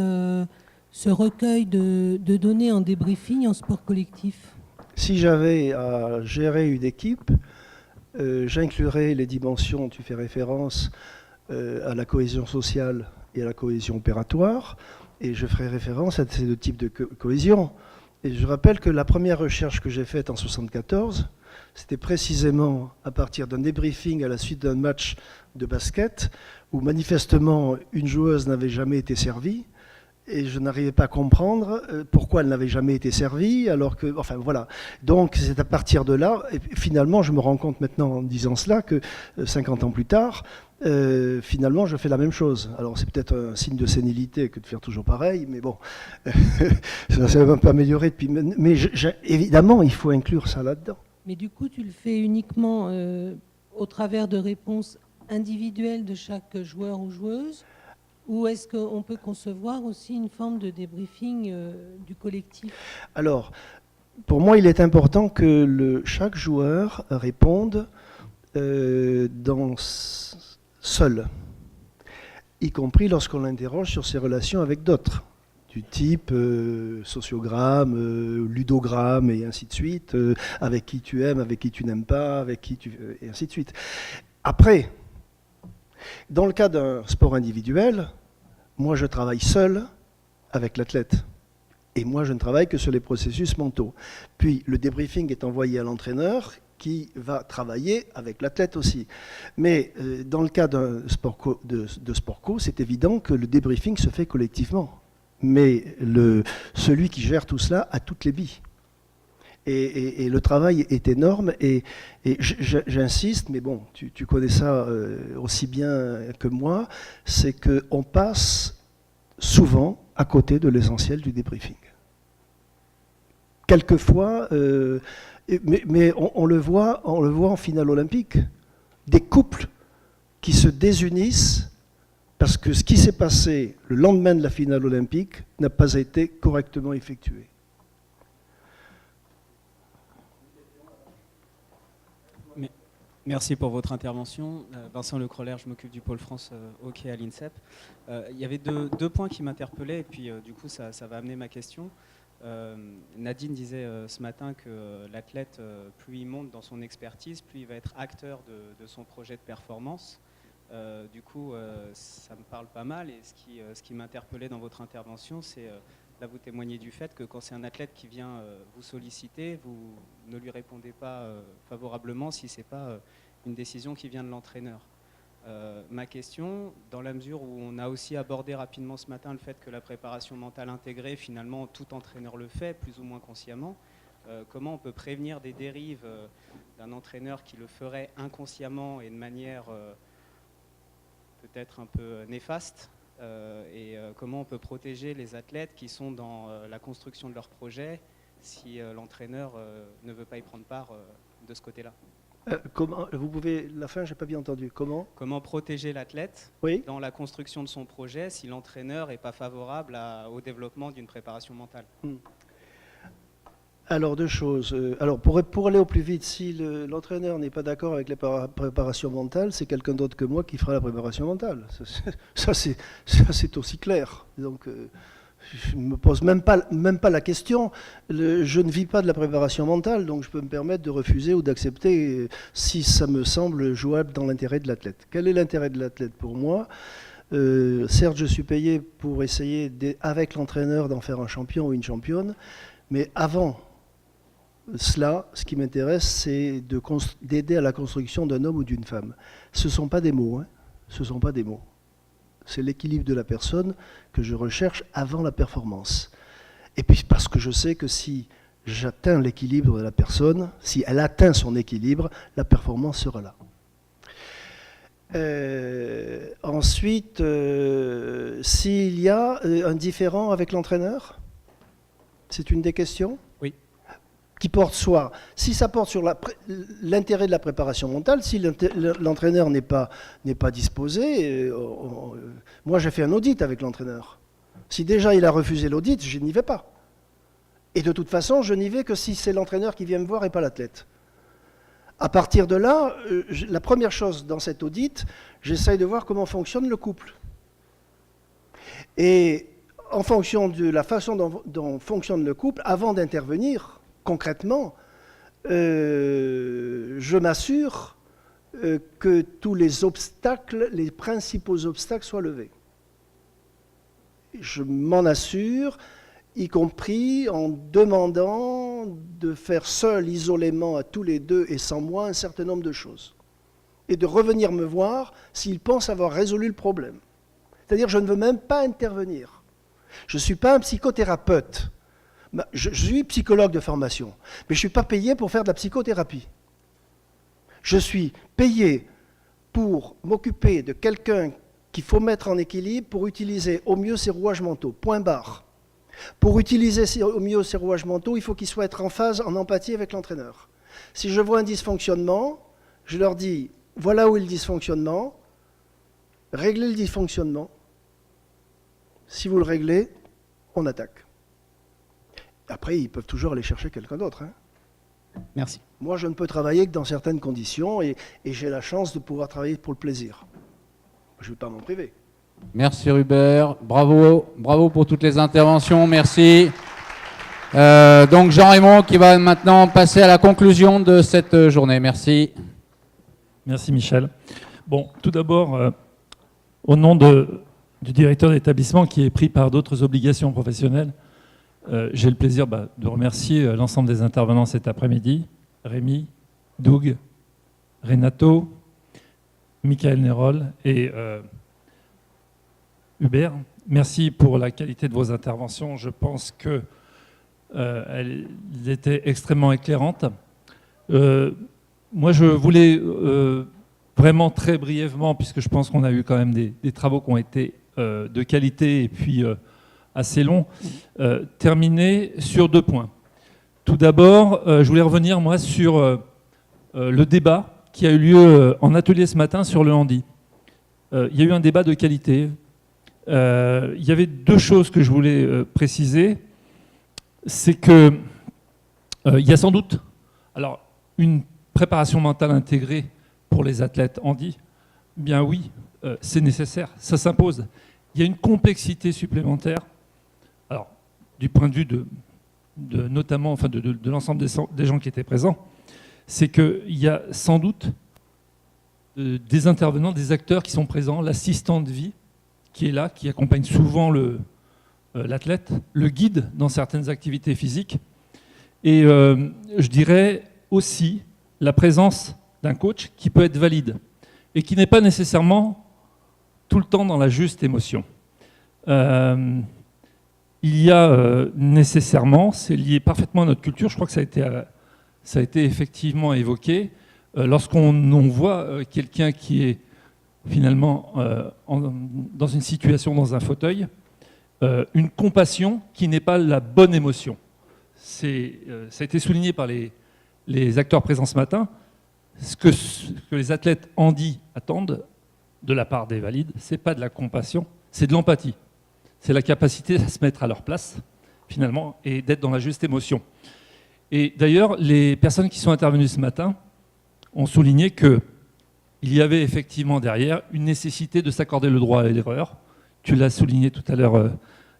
ce recueil de données en débriefing en sport collectif? Si j'avais à gérer une équipe, j'inclurais les dimensions, tu fais référence à la cohésion sociale et à la cohésion opératoire, et je ferai référence à ces 2 types de cohésion. Et je rappelle que la première recherche que j'ai faite en 1974, c'était précisément à partir d'un débriefing à la suite d'un match de basket, où manifestement une joueuse n'avait jamais été servie, et je n'arrivais pas à comprendre pourquoi elle n'avait jamais été servie, alors que, enfin voilà. Donc c'est à partir de là, et finalement je me rends compte maintenant en disant cela, que 50 ans plus tard, finalement je fais la même chose. Alors c'est peut-être un signe de sénilité que de faire toujours pareil, mais bon, ça ne s'est même pas amélioré depuis. Mais évidemment, il faut inclure ça là-dedans. Mais du coup, tu le fais uniquement au travers de réponses individuelles de chaque joueur ou joueuse, ou est-ce qu'on peut concevoir aussi une forme de débriefing du collectif? Alors, pour moi, il est important que chaque joueur réponde seul, y compris lorsqu'on l'interroge sur ses relations avec d'autres, du type sociogramme, ludogramme et ainsi de suite, avec qui tu aimes, avec qui tu n'aimes pas, et ainsi de suite. Après, dans le cas d'un sport individuel, moi je travaille seul avec l'athlète. Et moi je ne travaille que sur les processus mentaux. Puis le débriefing est envoyé à l'entraîneur qui va travailler avec l'athlète aussi. Mais dans le cas d'un sport co, c'est évident que le débriefing se fait collectivement. Mais celui qui gère tout cela a toutes les billes. Et le travail est énorme, et j'insiste, mais bon, tu connais ça aussi bien que moi, c'est qu'on passe souvent à côté de l'essentiel du débriefing. Quelquefois, mais on le voit en finale olympique, des couples qui se désunissent parce que ce qui s'est passé le lendemain de la finale olympique n'a pas été correctement effectué. Merci pour votre intervention. Vincent Lecroller, je m'occupe du pôle France hockey à l'INSEP. Il y avait deux points qui m'interpellaient, et puis du coup ça va amener ma question. Nadine disait ce matin que l'athlète, plus il monte dans son expertise, plus il va être acteur de son projet de performance. Du coup, ça me parle pas mal, et ce qui m'interpellait dans votre intervention, c'est là vous témoignez du fait que quand c'est un athlète qui vient vous solliciter, vous ne lui répondez pas favorablement si ce n'est pas une décision qui vient de l'entraîneur. Ma question, dans la mesure où on a aussi abordé rapidement ce matin le fait que la préparation mentale intégrée, finalement tout entraîneur le fait, plus ou moins consciemment, comment on peut prévenir des dérives d'un entraîneur qui le ferait inconsciemment et de manière peut-être un peu néfastes et comment on peut protéger les athlètes qui sont dans la construction de leur projet si l'entraîneur ne veut pas y prendre part de ce côté-là. Comment, vous pouvez, la fin, j'ai pas bien entendu. Comment protéger l'athlète dans la construction de son projet si l'entraîneur n'est pas favorable au développement d'une préparation mentale? Alors, deux choses. Alors, pour aller au plus vite, si l'entraîneur n'est pas d'accord avec la préparation mentale, c'est quelqu'un d'autre que moi qui fera la préparation mentale. Ça, c'est aussi clair. Donc, je ne me pose même pas la question. Je ne vis pas de la préparation mentale, donc je peux me permettre de refuser ou d'accepter si ça me semble jouable dans l'intérêt de l'athlète. Quel est l'intérêt de l'athlète pour moi? Certes, je suis payé pour essayer, avec l'entraîneur, d'en faire un champion ou une championne, mais avant cela, ce qui m'intéresse, c'est d'aider à la construction d'un homme ou d'une femme. Ce ne sont pas des mots, hein. Ce ne sont pas des mots. C'est l'équilibre de la personne que je recherche avant la performance. Et puis parce que je sais que si j'atteins l'équilibre de la personne, si elle atteint son équilibre, la performance sera là. Ensuite, s'il y a un différend avec l'entraîneur, c'est une des questions. Oui. Qui porte soit, si ça porte sur l'intérêt de la préparation mentale, si l'entraîneur n'est pas disposé, moi j'ai fait un audit avec l'entraîneur. Si déjà il a refusé l'audit, je n'y vais pas. Et de toute façon, je n'y vais que si c'est l'entraîneur qui vient me voir et pas l'athlète. À partir de là, la première chose dans cet audit, j'essaye de voir comment fonctionne le couple. Et en fonction de la façon dont fonctionne le couple, avant d'intervenir, concrètement, je m'assure que tous les obstacles, les principaux obstacles soient levés. Je m'en assure, y compris en demandant de faire seul, isolément, à tous les deux et sans moi, un certain nombre de choses. Et de revenir me voir s'ils pensent avoir résolu le problème. C'est-à-dire que je ne veux même pas intervenir. Je ne suis pas un psychothérapeute. Je suis psychologue de formation, mais je ne suis pas payé pour faire de la psychothérapie. Je suis payé pour m'occuper de quelqu'un qu'il faut mettre en équilibre pour utiliser au mieux ses rouages mentaux. Point barre. Pour utiliser au mieux ses rouages mentaux, il faut qu'il soit en phase, en empathie avec l'entraîneur. Si je vois un dysfonctionnement, je leur dis, voilà où est le dysfonctionnement, réglez le dysfonctionnement. Si vous le réglez, on attaque. Après, ils peuvent toujours aller chercher quelqu'un d'autre. Hein. Merci. Moi, je ne peux travailler que dans certaines conditions et j'ai la chance de pouvoir travailler pour le plaisir. Je ne vais pas m'en priver. Merci Hubert, bravo pour toutes les interventions, merci. Donc Jean-Raymond qui va maintenant passer à la conclusion de cette journée, merci. Merci Michel. Bon, tout d'abord, au nom du directeur d'établissement qui est pris par d'autres obligations professionnelles, j'ai le plaisir de remercier l'ensemble des intervenants cet après-midi, Rémi, Doug, Renato, Michael Nérol et Hubert. Merci pour la qualité de vos interventions. Je pense qu'elles étaient extrêmement éclairantes. Moi, je voulais vraiment très brièvement, puisque je pense qu'on a eu quand même des travaux qui ont été de qualité et puis assez longs, terminer sur 2 points. Tout d'abord, je voulais revenir moi sur le débat qui a eu lieu en atelier ce matin sur le handi. Il y a eu un débat de qualité. Il y avait 2 choses que je voulais préciser. C'est que il y a sans doute une préparation mentale intégrée pour les athlètes handi. Bien oui, c'est nécessaire, ça s'impose. Il y a une complexité supplémentaire. Alors, du point de vue notamment, enfin de l'ensemble des gens qui étaient présents, c'est qu'il y a sans doute des intervenants, des acteurs qui sont présents, l'assistant de vie qui est là, qui accompagne souvent l'athlète, le guide dans certaines activités physiques, et je dirais aussi la présence d'un coach qui peut être valide et qui n'est pas nécessairement tout le temps dans la juste émotion. Il y a nécessairement, c'est lié parfaitement à notre culture, je crois que ça a été effectivement évoqué, lorsqu'on voit quelqu'un qui est finalement, dans une situation, dans un fauteuil, une compassion qui n'est pas la bonne émotion. Ça a été souligné par les acteurs présents ce matin. Ce que les athlètes handi attendent de la part des valides, ce n'est pas de la compassion, c'est de l'empathie. C'est la capacité à se mettre à leur place, finalement, et d'être dans la juste émotion. Et d'ailleurs, les personnes qui sont intervenues ce matin ont souligné qu'il y avait effectivement derrière une nécessité de s'accorder le droit à l'erreur. Tu l'as souligné tout à l'heure,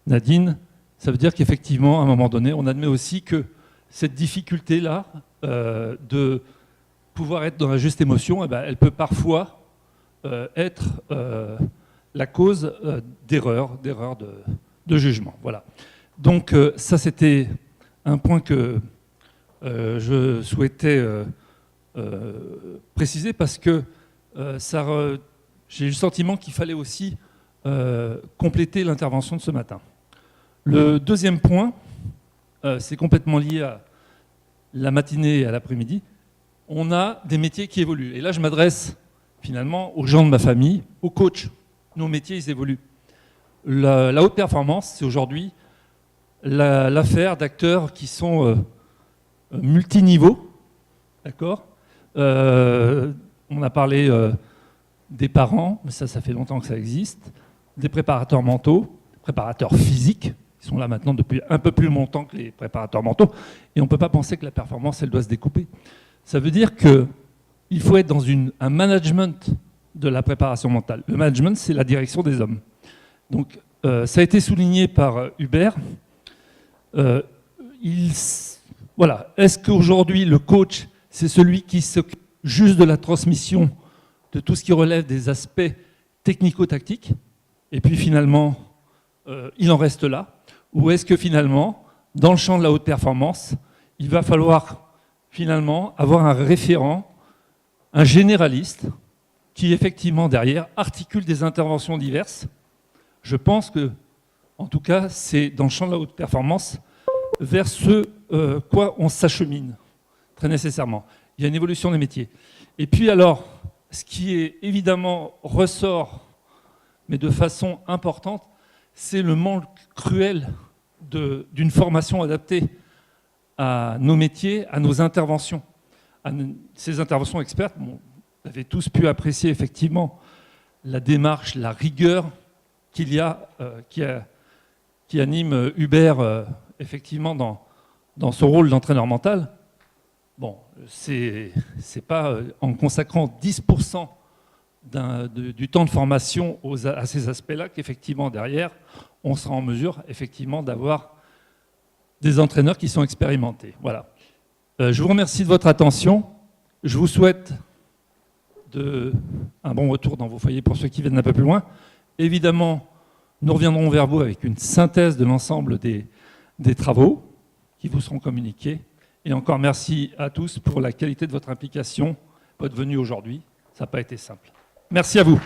Nadine. Ça veut dire qu'effectivement, à un moment donné, on admet aussi que cette difficulté-là de pouvoir être dans la juste émotion, eh ben, elle peut parfois être la cause d'erreurs de jugement. Voilà. Donc ça, c'était un point que je souhaitais préciser parce que j'ai eu le sentiment qu'il fallait aussi compléter l'intervention de ce matin. Le deuxième point, c'est complètement lié à la matinée et à l'après-midi. On a des métiers qui évoluent. Et là, je m'adresse finalement aux gens de ma famille, aux coachs. Nos métiers, ils évoluent. La haute performance, c'est aujourd'hui l'affaire d'acteurs qui sont multiniveaux. D'accord ? On a parlé des parents, mais ça fait longtemps que ça existe, des préparateurs mentaux, des préparateurs physiques, qui sont là maintenant depuis un peu plus longtemps que les préparateurs mentaux, et on ne peut pas penser que la performance, elle doit se découper. Ça veut dire qu'il faut être dans un management de la préparation mentale. Le management, c'est la direction des hommes. Donc, ça a été souligné par Hubert. Voilà. Est-ce qu'aujourd'hui, le coach, c'est celui qui s'occupe juste de la transmission de tout ce qui relève des aspects technico-tactiques, et puis finalement, il en reste là? Ou est-ce que finalement, dans le champ de la haute performance, il va falloir finalement avoir un référent, un généraliste, qui effectivement derrière articule des interventions diverses? Je pense que, en tout cas, c'est dans le champ de la haute performance vers ce quoi on s'achemine, très nécessairement. Il y a une évolution des métiers. Et puis alors, ce qui est évidemment ressort, mais de façon importante, c'est le manque cruel d'une formation adaptée à nos métiers, à nos interventions. Ces interventions expertes, bon, vous avez tous pu apprécier effectivement la démarche, la rigueur qu'il y a, qui anime Hubert effectivement dans son rôle d'entraîneur mental. Bon, c'est pas en consacrant 10% du temps de formation à ces aspects-là qu'effectivement derrière, on sera en mesure effectivement d'avoir des entraîneurs qui sont expérimentés. Voilà. Je vous remercie de votre attention. Je vous souhaite un bon retour dans vos foyers pour ceux qui viennent un peu plus loin. Évidemment, nous reviendrons vers vous avec une synthèse de l'ensemble des travaux qui vous seront communiqués. Et encore merci à tous pour la qualité de votre implication, votre venue aujourd'hui. Ça n'a pas été simple. Merci à vous.